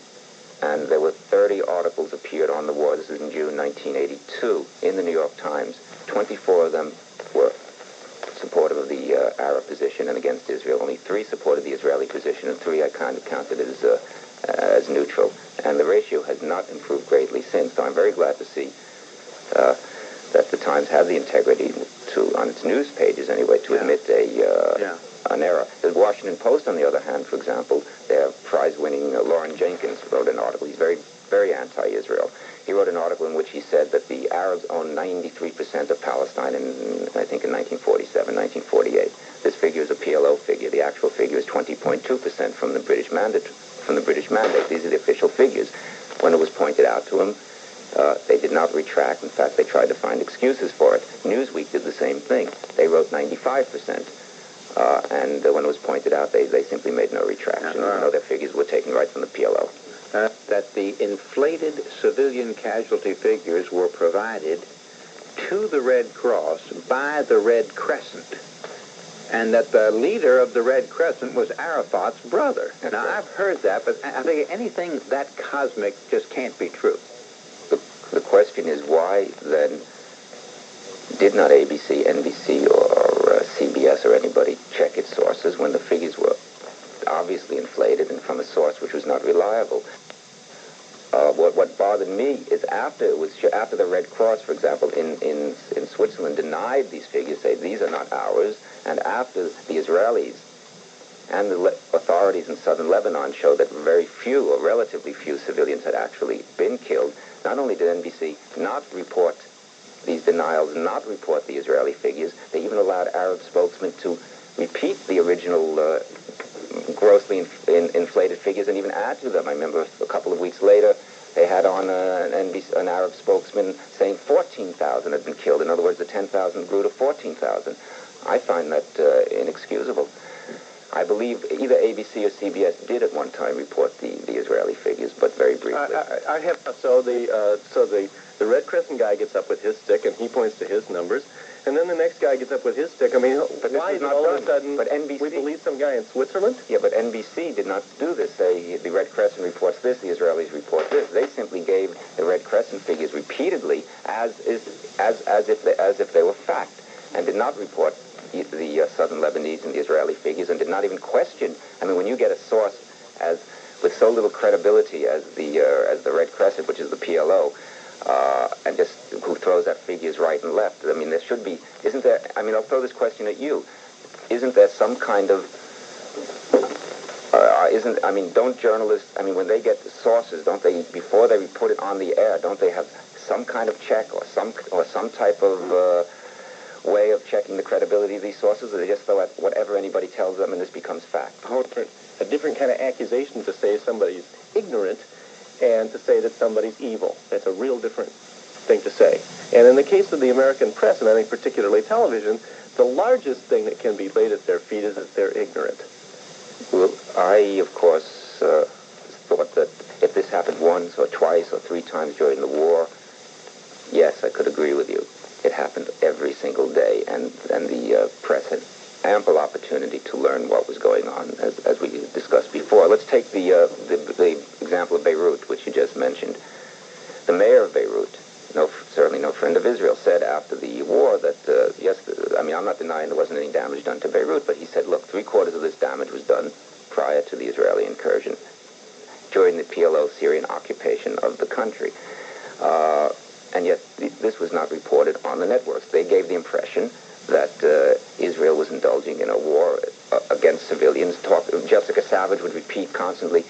and there were 30 articles appeared on the war. This is in June 1982 in the New York Times. 24 of them were supportive of the Arab position and against Israel. Only 3 supported the Israeli position, and 3 I kind of counted as neutral. And the ratio has not improved greatly since. So I'm very glad to see that the Times have the integrity to, on its news pages anyway, to admit an error. The Washington Post, on the other hand, for example, their prize-winning Lauren Jenkins wrote an article. He's very, very anti-Israel. He wrote an article in which he said that the Arabs own 93% of Palestine I think in 1947, 1948. This figure is a PLO figure. The actual figure is 20.2% from the British mandate. These are the official figures. When it was pointed out to them, they did not retract. In fact, they tried to find excuses for it. Newsweek did the same thing. They wrote 95%. And when it was pointed out, they simply made no retraction, even though their figures were taken right from the PLO. That the inflated civilian casualty figures were provided to the Red Cross by the Red Crescent, and that the leader of the Red Crescent was Arafat's brother. Now, I've heard that, but I think anything that cosmic just can't be true. The question is, why then did not ABC, NBC, or CBS or anybody check its sources when the figures were obviously inflated and from a source which was not reliable? What bothered me is after the Red Cross, for example, in Switzerland denied these figures, say these are not ours, and after the Israelis and the authorities in southern Lebanon showed that very few or relatively few civilians had actually been killed, not only did NBC not report these denials, not report the Israeli figures, they even allowed Arab spokesmen to repeat the original grossly inflated figures and even add to them. I remember a couple of weeks later, they had on an Arab spokesman saying 14,000 had been killed. In other words, the 10,000 grew to 14,000. I find that inexcusable. I believe either ABC or CBS did at one time report the Israeli figures, but very briefly. I have so the Red Crescent guy gets up with his stick and he points to his numbers, and then the next guy gets up with his stick. I mean, But this why is is not all done. of a sudden But NBC we believe some guy in Switzerland? Yeah, but NBC did not do this. The Red Crescent reports this, the Israelis report this. They simply gave the Red Crescent figures repeatedly as if they were fact, and did not report the Southern Lebanese and the Israeli figures, and did not even question. I mean, when you get a source with so little credibility as the Red Crescent, which is the PLO, and just who throws out figures right and left. I mean, there should be, isn't there, I mean, I'll throw this question at you. Isn't there some kind of, don't journalists, I mean, when they get the sources, don't they, before they put it on the air, don't they have some kind of check or some type of way of checking the credibility of these sources, or they just throw out whatever anybody tells them and this becomes fact? A different kind of accusation to say somebody's ignorant and to say that somebody's evil. That's a real different thing to say. And in the case of the American press, and I think particularly television, the largest thing that can be laid at their feet is that they're ignorant. Well, I, of course, thought that if this happened once or twice or three times during the war, yes, I could agree with you. It happened every single day, and the press had ample opportunity to learn what was going on, as we discussed before. Let's take the example of Beirut, which you just mentioned. The mayor of Beirut, certainly no friend of Israel, said after the war that, yes, I mean, I'm not denying there wasn't any damage done to Beirut, but he said, look, 3/4 of this damage was done prior to the Israeli incursion during the PLO Syrian occupation of the country. And yet this was not reported on the networks. They gave the impression that Israel was indulging in a war against civilians. Jessica Savage would repeat constantly,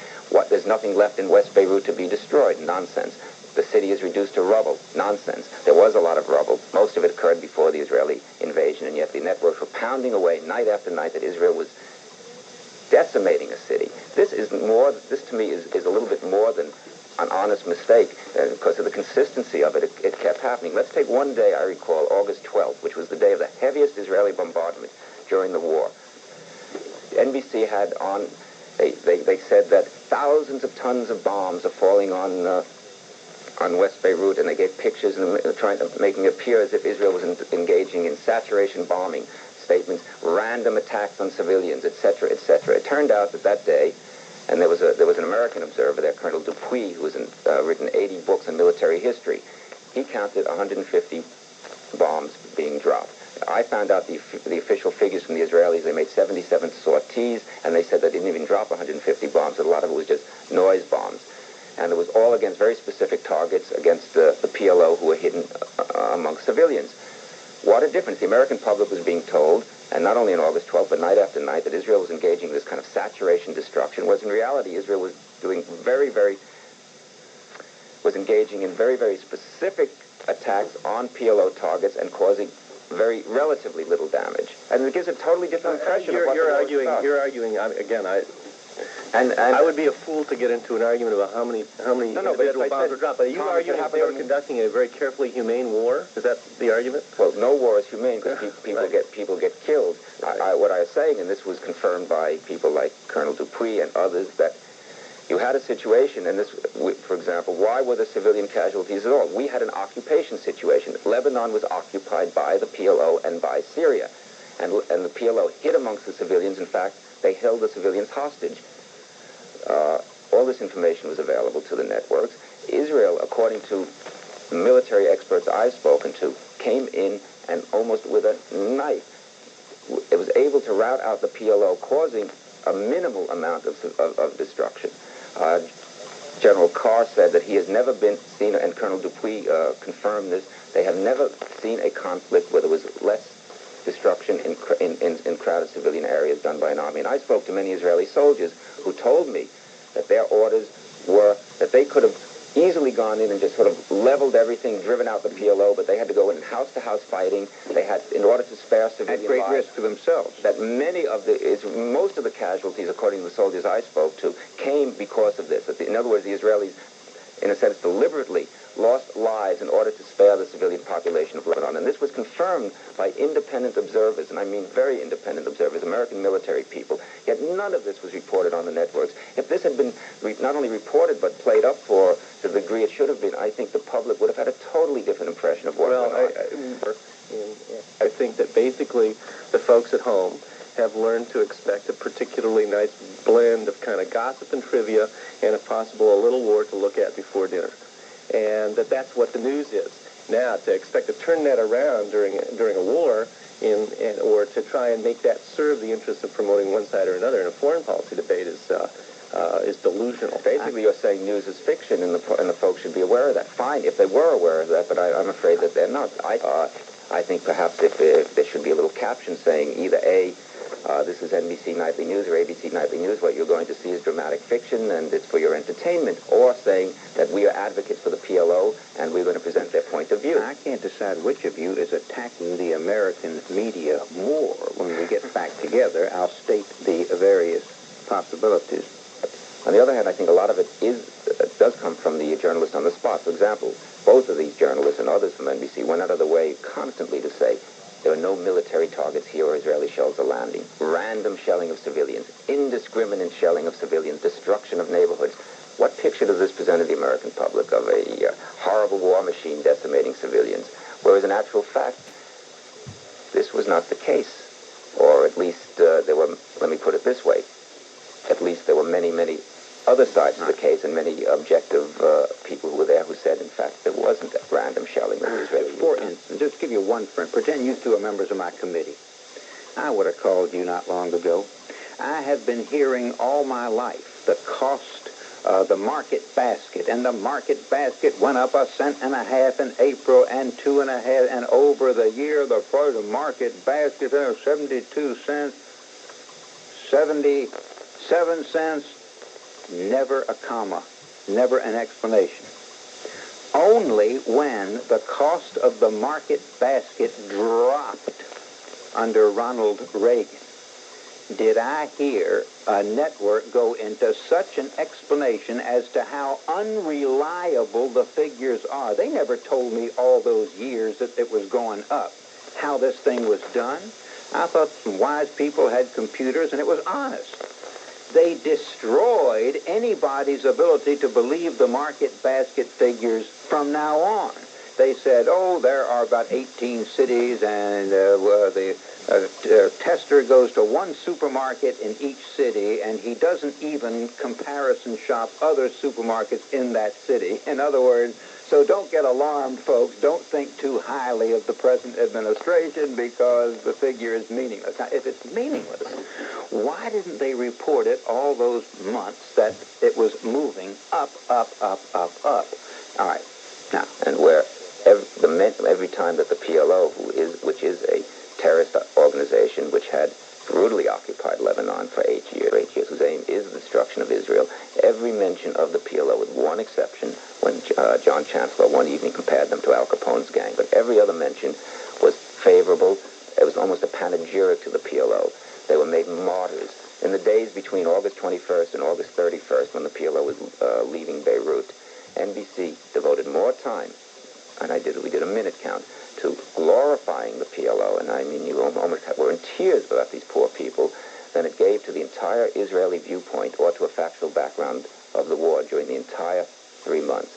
there's nothing left in West Beirut to be destroyed. Nonsense. The city is reduced to rubble. Nonsense. There was a lot of rubble. Most of it occurred before the Israeli invasion, and yet the networks were pounding away night after night that Israel was decimating a city. This to me is a little bit more than an honest mistake, because of the consistency of it, it kept happening. Let's take one day, I recall, August 12th, which was the day of the heaviest Israeli bombardment during the war. NBC had on, they said that thousands of tons of bombs are falling on West Beirut, and they gave pictures and making it appear as if Israel was engaging in saturation bombing, statements, random attacks on civilians, etc., etc. It turned out that day, and there was an American observer there, Colonel Dupuy, who has written 80 books on military history. He counted 150 bombs being dropped. I found out the official figures from the Israelis. They made 77 sorties, and they said they didn't even drop 150 bombs. A lot of it was just noise bombs. And it was all against very specific targets, against the PLO, who were hidden among civilians. What a difference. The American public was being told, and not only on August 12th, but night after night, that Israel was engaging in this kind of saturation destruction, whereas in reality Israel was engaging in very, very specific attacks on PLO targets and causing very relatively little damage. And it gives a totally different impression of what you're the war is about. You're arguing, again, I would be a fool to get into an argument about how many individual bombs were dropped. But you arguing that they were conducting a very carefully humane war? Is that the argument? Well, no war is humane because people get killed. Right. What I was saying, and this was confirmed by people like Colonel Dupuy and others, that you had a situation, and this, for example, why were there civilian casualties at all? We had an occupation situation. Lebanon was occupied by the PLO and by Syria, and the PLO hid amongst the civilians. In fact, they held the civilians hostage. All this information was available to the networks. Israel, according to the military experts I've spoken to, came in and almost with a knife, it was able to rout out the PLO, causing a minimal amount of destruction. General Carr said that he has never been seen, and Colonel Dupuy confirmed this, they have never seen a conflict where there was less destruction in crowded civilian areas done by an army. And I spoke to many Israeli soldiers who told me that their orders were that they could have easily gone in and just sort of leveled everything, driven out the PLO, but they had to go in house-to-house fighting. They had, in order to spare civilian lives, at great risk to themselves. That most of the casualties, according to the soldiers I spoke to, came because of this. In other words, the Israelis, in a sense, deliberately lost lives in order to spare the civilian population of Lebanon. And this was confirmed by independent observers, and I mean very independent observers, American military people. Yet none of this was reported on the networks. If this had been not only reported but played up for to the degree it should have been, I think the public would have had a totally different impression of what went on. I think that basically the folks at home have learned to expect a particularly nice blend of kind of gossip and trivia, and if possible, a little war to look at before dinner. And that's what the news is. Now, to expect to turn that around during a war, or to try and make that serve the interests of promoting one side or another in a foreign policy debate is delusional. Basically, you're saying news is fiction, and the folks should be aware of that. Fine, if they were aware of that, but I'm afraid that they're not. I think perhaps if there should be a little caption saying either A, this is NBC Nightly News or ABC Nightly News, what you're going to see is dramatic fiction and it's for your entertainment, or saying that we are advocates for the PLO and we're going to present their point of view. I can't decide which of you is attacking the American media more. When we get back together, I'll state the various possibilities. On the other hand, I think a lot of it does come from the journalists on the spot. For example, both of these journalists and others from NBC went out of their way constantly to say there are no military targets here or Israeli shells are landing. Random shelling of civilians, indiscriminate shelling of civilians, destruction of neighborhoods. What picture does this present to the American public of a horrible war machine decimating civilians? Whereas in actual fact, this was not the case. Or at least there were, let me put it this way, at least there were many, many other sides of the case, and many objective people who were there who said, in fact, there wasn't a random shelling of the Israeli. For instance, just give you one friend. Pretend you two are members of my committee. I would have called you not long ago. I have been hearing all my life the cost of the market basket, and the market basket went up 1.5 cents in April and 2.5, and over the year the price of market basket 72 cents, 77 cents. Never a comma, never an explanation. Only when the cost of the market basket dropped under Ronald Reagan did I hear a network go into such an explanation as to how unreliable the figures are. They never told me all those years that it was going up, how this thing was done. I thought some wise people had computers and it was honest. They destroyed anybody's ability to believe the market basket figures from now on. They said, oh, there are about 18 cities, and the tester goes to one supermarket in each city, and he doesn't even comparison shop other supermarkets in that city. In other words, so don't get alarmed, folks. Don't think too highly of the present administration because the figure is meaningless. Now, if it's meaningless, why didn't they report it all those months that it was moving up, up, up, up, up? All right. Now, And where every time that the PLO, which is a terrorist organization which had brutally occupied Lebanon for 8 years, whose aim is the destruction of Israel, every mention of the PLO, with one exception, when John Chancellor one evening compared them to Al Capone's gang, but every other mention was favorable. It was almost a panegyric to the PLO. They were made martyrs. In the days between August 21st and August 31st, when the PLO was leaving Beirut, NBC devoted more time, and we did a minute count, to glorifying the PLO, and I mean, you almost were in tears about these poor people, than it gave to the entire Israeli viewpoint or to a factual background of the war during the entire 3 months.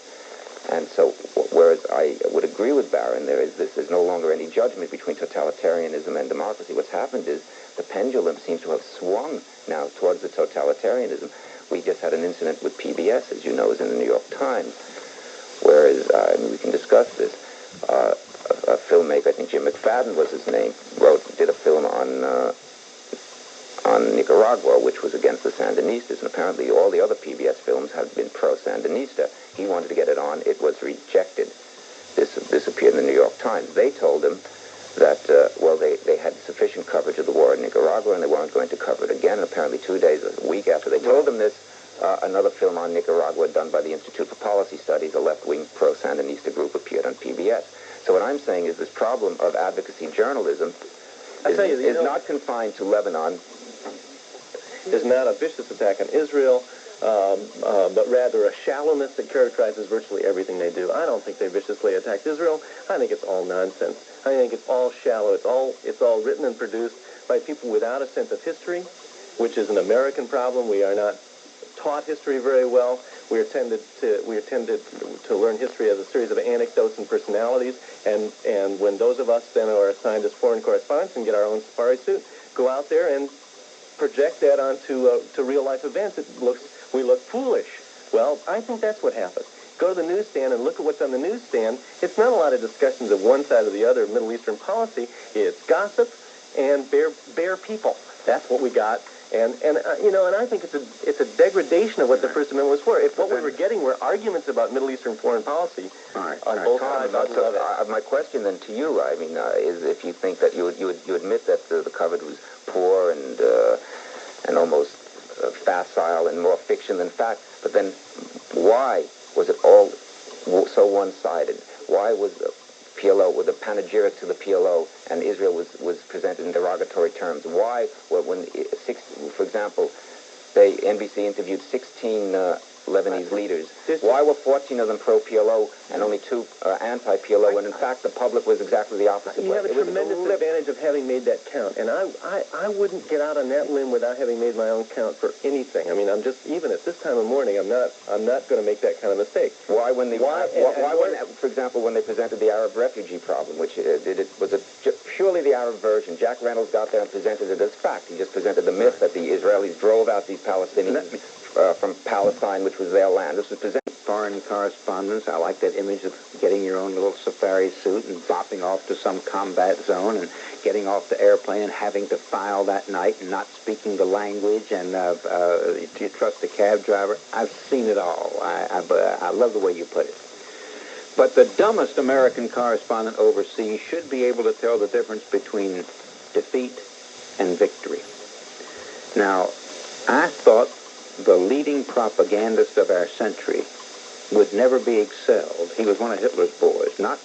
And so, whereas I would agree with Barron, there's no longer any judgment between totalitarianism and democracy. What's happened is the pendulum seems to have swung now towards the totalitarianism. We just had an incident with PBS, as you know, is in the New York Times, whereas, we can discuss this, a filmmaker, I think Jim McFadden was his name, did a film on Nicaragua, which was against the Sandinistas, and apparently all the other PBS films have been pro-Sandinista. He wanted to get it on. It was rejected. This appeared in the New York Times. They told him that, they had sufficient coverage of the war in Nicaragua, and they weren't going to cover it again. And apparently a week after they told him this, another film on Nicaragua done by the Institute for Policy Studies, a left-wing pro-Sandinista group, appeared on PBS. So what I'm saying is this problem of advocacy journalism is not confined to Lebanon. Is not a vicious attack on Israel, but rather a shallowness that characterizes virtually everything they do. I don't think they viciously attacked Israel. I think it's all nonsense. I think it's all shallow. It's all written and produced by people without a sense of history, which is an American problem. We are not taught history very well. We are tended to learn history as a series of anecdotes and personalities, and when those of us then are assigned as foreign correspondents and get our own safari suit, go out there and project that onto to real life events, we look foolish. Well, I think that's what happened. Go to the newsstand and look at what's on the newsstand. It's not a lot of discussions of one side or the other of Middle Eastern policy. It's gossip and bare people. That's what we got. And I think it's a degradation of what the First Amendment was for. If what we were getting were arguments about Middle Eastern foreign policy on both sides, I'd love it. My question then to you, is if you think that you admit that the coverage was poor and almost facile and more fiction than fact, but then why was it all so one-sided? Why was the PLO, with a panegyric to the PLO, and Israel was presented in derogatory terms? Why, for example, NBC interviewed 16 Lebanese leaders. Why were 14 of them pro-PLO and only 2 anti-PLO, when in fact the public was exactly the opposite? You have a tremendous advantage of having made that count, and I wouldn't get out on that limb without having made my own count for anything. I mean, I'm just, even at this time of morning, I'm not going to make that kind of mistake. Why, for example, when they presented the Arab refugee problem, which was purely the Arab version, Jack Reynolds got there and presented it as fact. He just presented the myth that the Israelis drove out these Palestinians from Palestine, which was their land. This was presented. Foreign correspondence. I like that image of getting your own little safari suit and bopping off to some combat zone and getting off the airplane and having to file that night and not speaking the language and you trust the cab driver. I've seen it all. I love the way you put it. But the dumbest American correspondent overseas should be able to tell the difference between defeat and victory. Now, I thought the leading propagandist of our century would never be excelled. He was one of Hitler's boys, not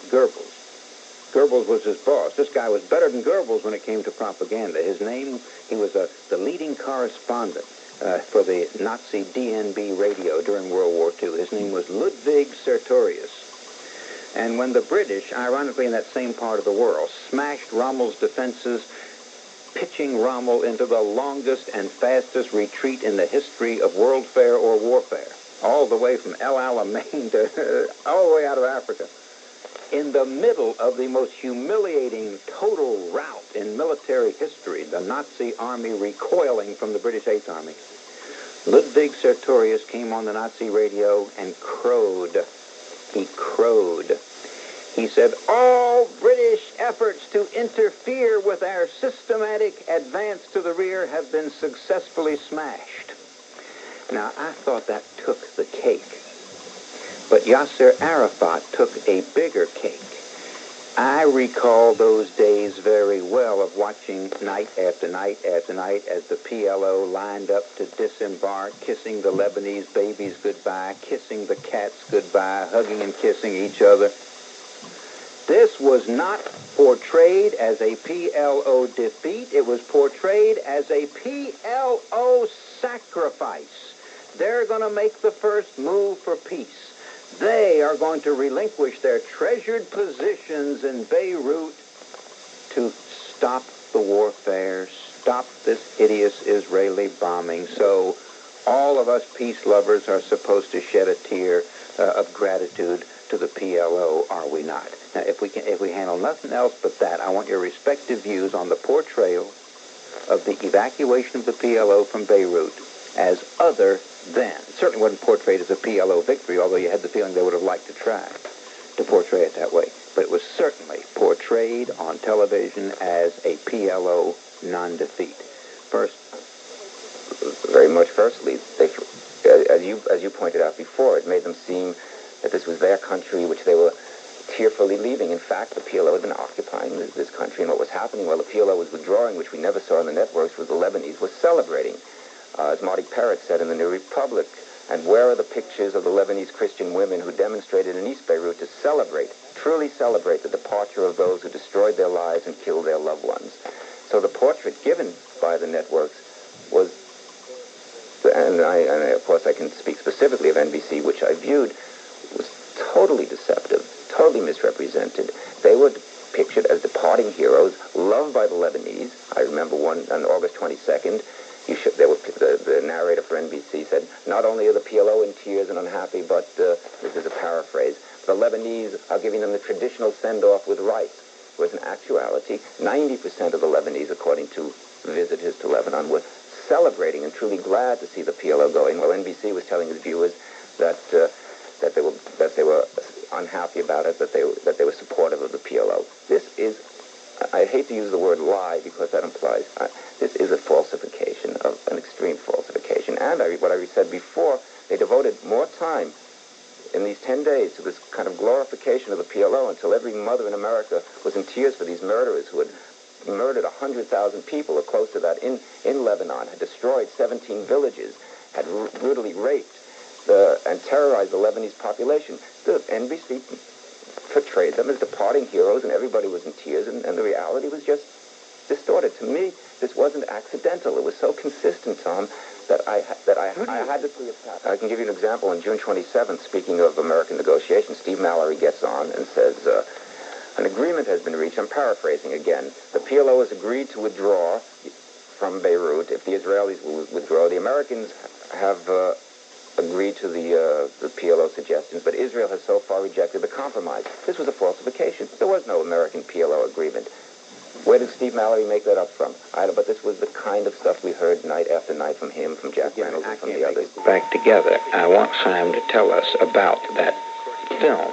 Goebbels. Goebbels was his boss. This guy was better than Goebbels when it came to propaganda. He was the leading correspondent for the Nazi DNB radio during World War II. His name was Ludwig Sertorius. And when the British, ironically in that same part of the world, smashed Rommel's defenses, pitching Rommel into the longest and fastest retreat in the history of worldfare or warfare, all the way from El Alamein to all the way out of Africa. In the middle of the most humiliating total rout in military history, the Nazi army recoiling from the British Eighth Army, Ludwig Sertorius came on the Nazi radio and crowed. He crowed. He said, all British efforts to interfere with our systematic advance to the rear have been successfully smashed. Now, I thought that took the cake. But Yasser Arafat took a bigger cake. I recall those days very well of watching night after night after night as the PLO lined up to disembark, kissing the Lebanese babies goodbye, kissing the cats goodbye, hugging and kissing each other. This was not portrayed as a PLO defeat. It was portrayed as a PLO sacrifice. They're going to make the first move for peace. They are going to relinquish their treasured positions in Beirut to stop the warfare, stop this hideous Israeli bombing. So all of us peace lovers are supposed to shed a tear of gratitude to the PLO, are we not? Now, if we handle nothing else but that, I want your respective views on the portrayal of the evacuation of the PLO from Beirut as other than. It certainly wasn't portrayed as a PLO victory, although you had the feeling they would have liked to try to portray it that way. But it was certainly portrayed on television as a PLO non-defeat. Firstly, as you pointed out before, it made them seem that this was their country, which they were tearfully leaving. In fact, the PLO had been occupying this country, and what was happening while the PLO was withdrawing, which we never saw on the networks, was the Lebanese was celebrating. As Marty Parrott said in the New Republic, and where are the pictures of the Lebanese Christian women who demonstrated in East Beirut to celebrate, truly celebrate the departure of those who destroyed their lives and killed their loved ones? So the portrait given by the networks was, and of course I can speak specifically of NBC, which I viewed, was totally deceptive, totally misrepresented. They were pictured as departing heroes, loved by the Lebanese. I remember one on August 22nd. The narrator for NBC said, not only are the PLO in tears and unhappy, but this is a paraphrase, the Lebanese are giving them the traditional send-off with rice. Whereas in actuality, 90% of the Lebanese, according to visitors to Lebanon, were celebrating and truly glad to see the PLO going, while NBC was telling its viewers that they were unhappy about it, that they were supportive of the PLO. This is, I hate to use the word lie because that implies, this is a falsification, of an extreme falsification. And what I said before, they devoted more time in these 10 days to this kind of glorification of the PLO until every mother in America was in tears for these murderers who had murdered 100,000 people or close to that in Lebanon, had destroyed 17 villages, had brutally raped and terrorized the Lebanese population. The NBC portrayed them as departing heroes, and everybody was in tears, and the reality was just distorted. To me, this wasn't accidental. It was so consistent, Tom, that I had to see it happen. I can give you an example. On June 27th, speaking of American negotiations, Steve Mallory gets on and says, an agreement has been reached. I'm paraphrasing again. The PLO has agreed to withdraw from Beirut if the Israelis will withdraw. The Americans have agreed to the PLO suggestions, but Israel has so far rejected the compromise. This was a falsification. There was no American PLO agreement. Where did Steve Mallory make that up from? But this was the kind of stuff we heard night after night from him, from Jack Reynolds, and from the others. Back together, I want Simon to tell us about that film.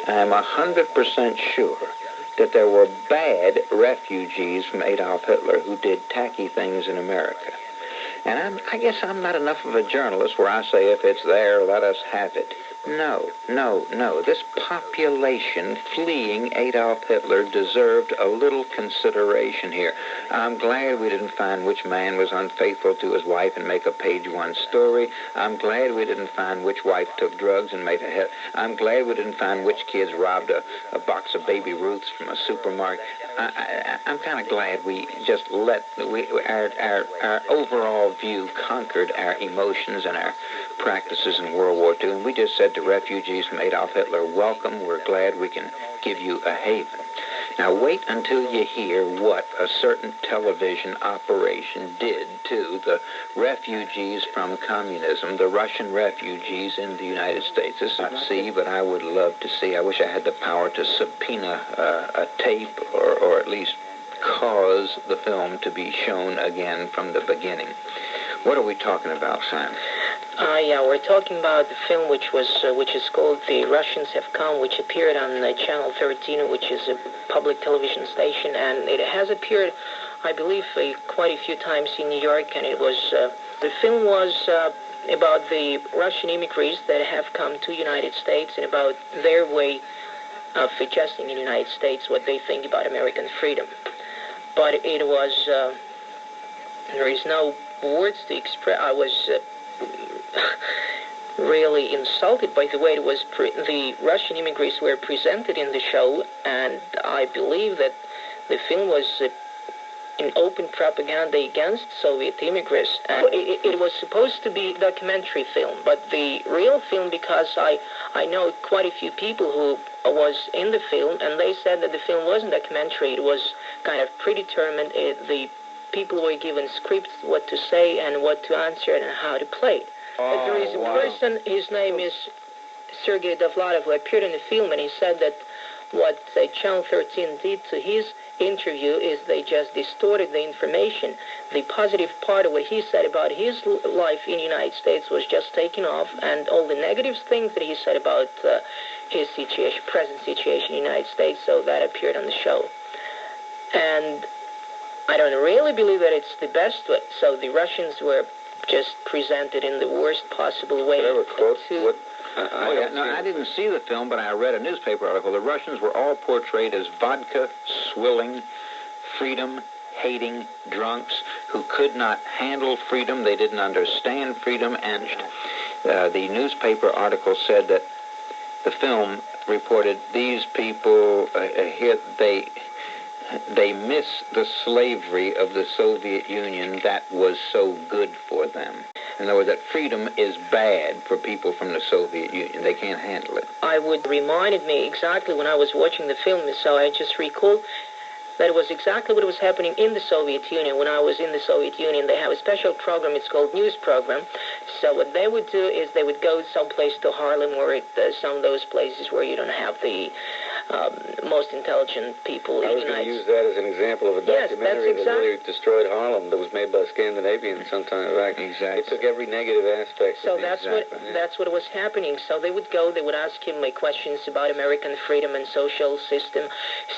I'm 100% sure that there were bad refugees from Adolf Hitler who did tacky things in America. And I guess I'm not enough of a journalist where I say if it's there, let us have it. No. This population fleeing Adolf Hitler deserved a little consideration here. I'm glad we didn't find which man was unfaithful to his wife and make a page one story. I'm glad we didn't find which wife took drugs and made a hit. I'm glad we didn't find which kids robbed a box of Baby Ruths from a supermarket. I'm kind of glad we just let our overall view conquered our emotions and our practices in World War II, and we just said to refugees from Adolf Hitler, welcome, we're glad we can give you a haven. Now wait until you hear what a certain television operation did to the refugees from communism, the Russian refugees in the United States. This is see, but I would love to see. I wish I had the power to subpoena a tape or at least cause the film to be shown again from the beginning. What are we talking about, Simon? We're talking about the film which is called The Russians Have Come, which appeared on Channel 13, which is a public television station, and it has appeared, I believe, quite a few times in New York, and the film was about the Russian immigrants that have come to the United States and about their way of suggesting in the United States what they think about American freedom. But it was, there is no words to express. I was really insulted by the way it was the Russian immigrants were presented in the show, and I believe that the film was an open propaganda against Soviet immigrants. And it was supposed to be a documentary film, but the real film, because I know quite a few people who was in the film, and they said that the film wasn't documentary. It was kind of predetermined. The people were given scripts, what to say and what to answer and how to play it. But there is a person, his name is Sergei Dovlatov, who appeared in the film, and he said that what Channel 13 did to his interview is they just distorted the information. The positive part of what he said about his life in the United States was just taken off, and all the negative things that he said about his situation, present situation in the United States, so that appeared on the show. And I don't really believe that it's the best way. So the Russians were just presented in the worst possible way. They were close to it. I didn't see the film, but I read a newspaper article. The Russians were all portrayed as vodka, swilling, freedom-hating drunks who could not handle freedom. They didn't understand freedom. And the newspaper article said that the film reported these people here, they miss the slavery of the Soviet Union that was so good for them. In other words, that freedom is bad for people from the Soviet Union. They can't handle it. I would reminded me exactly when I was watching the film, so I just recall that it was exactly what was happening in the Soviet Union. When I was in the Soviet Union, they have a special program, it's called News Program. So what they would do is they would go someplace to Harlem, or some of those places where you don't have the most intelligent people. I was going to use that as an example of a documentary that really destroyed Harlem that was made by Scandinavians sometime back. Exactly. It took every negative aspect. So that's what was happening. So they would go, they would ask him questions about American freedom and social system.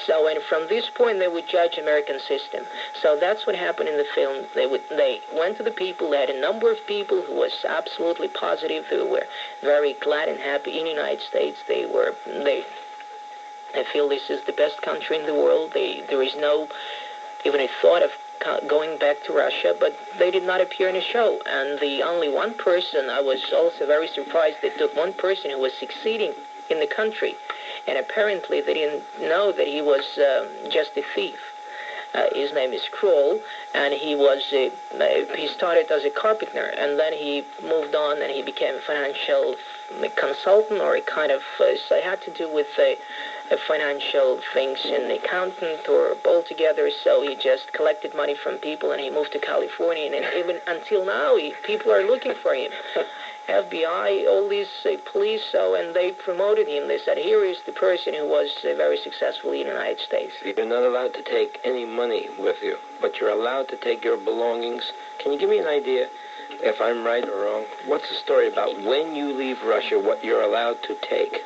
So, and from this point, they would judge American system. So that's what happened in the film. They went to the people. They had a number of people who was absolutely positive, who were very glad and happy in the United States. I feel this is the best country in the world. There is no even a thought of going back to Russia, but they did not appear in a show. And the only one person, I was also very surprised, they took one person who was succeeding in the country, and apparently they didn't know that he was just a thief. His name is Kroll, and he started as a carpenter, and then he moved on and he became a financial consultant, or a kind of, so it had to do with financial things, an accountant or altogether. So he just collected money from people, and he moved to California, and even until now, people are looking for him. FBI, all these police, and they promoted him. They said, here is the person who was very successful in the United States. You're not allowed to take any money with you, but you're allowed to take your belongings. Can you give me an idea, if I'm right or wrong? What's the story about when you leave Russia, what you're allowed to take?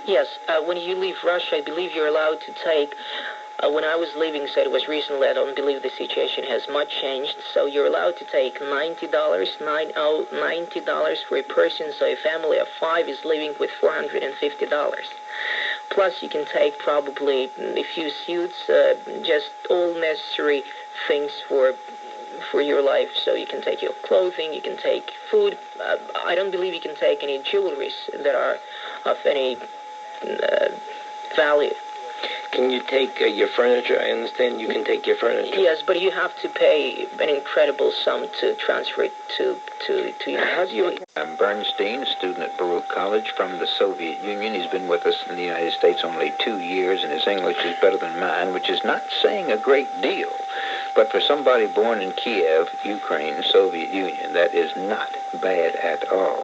Yes, when you leave Russia, I believe you're allowed to take, when I was leaving, so it was recently, I don't believe the situation has much changed, so you're allowed to take $90 for a person, so a family of 5 is living with $450. Plus you can take probably a few suits, just all necessary things for your life. So you can take your clothing, you can take food. I don't believe you can take any jewelries that are of any value. Can you take your furniture? I understand you can take your furniture. Yes, but you have to pay an incredible sum to transfer it to United States. I'm Bernstein, a student at Baruch College from the Soviet Union. He's been with us in the United States only 2 years, and his English is better than mine, which is not saying a great deal. But for somebody born in Kiev, Ukraine, Soviet Union, that is not bad at all.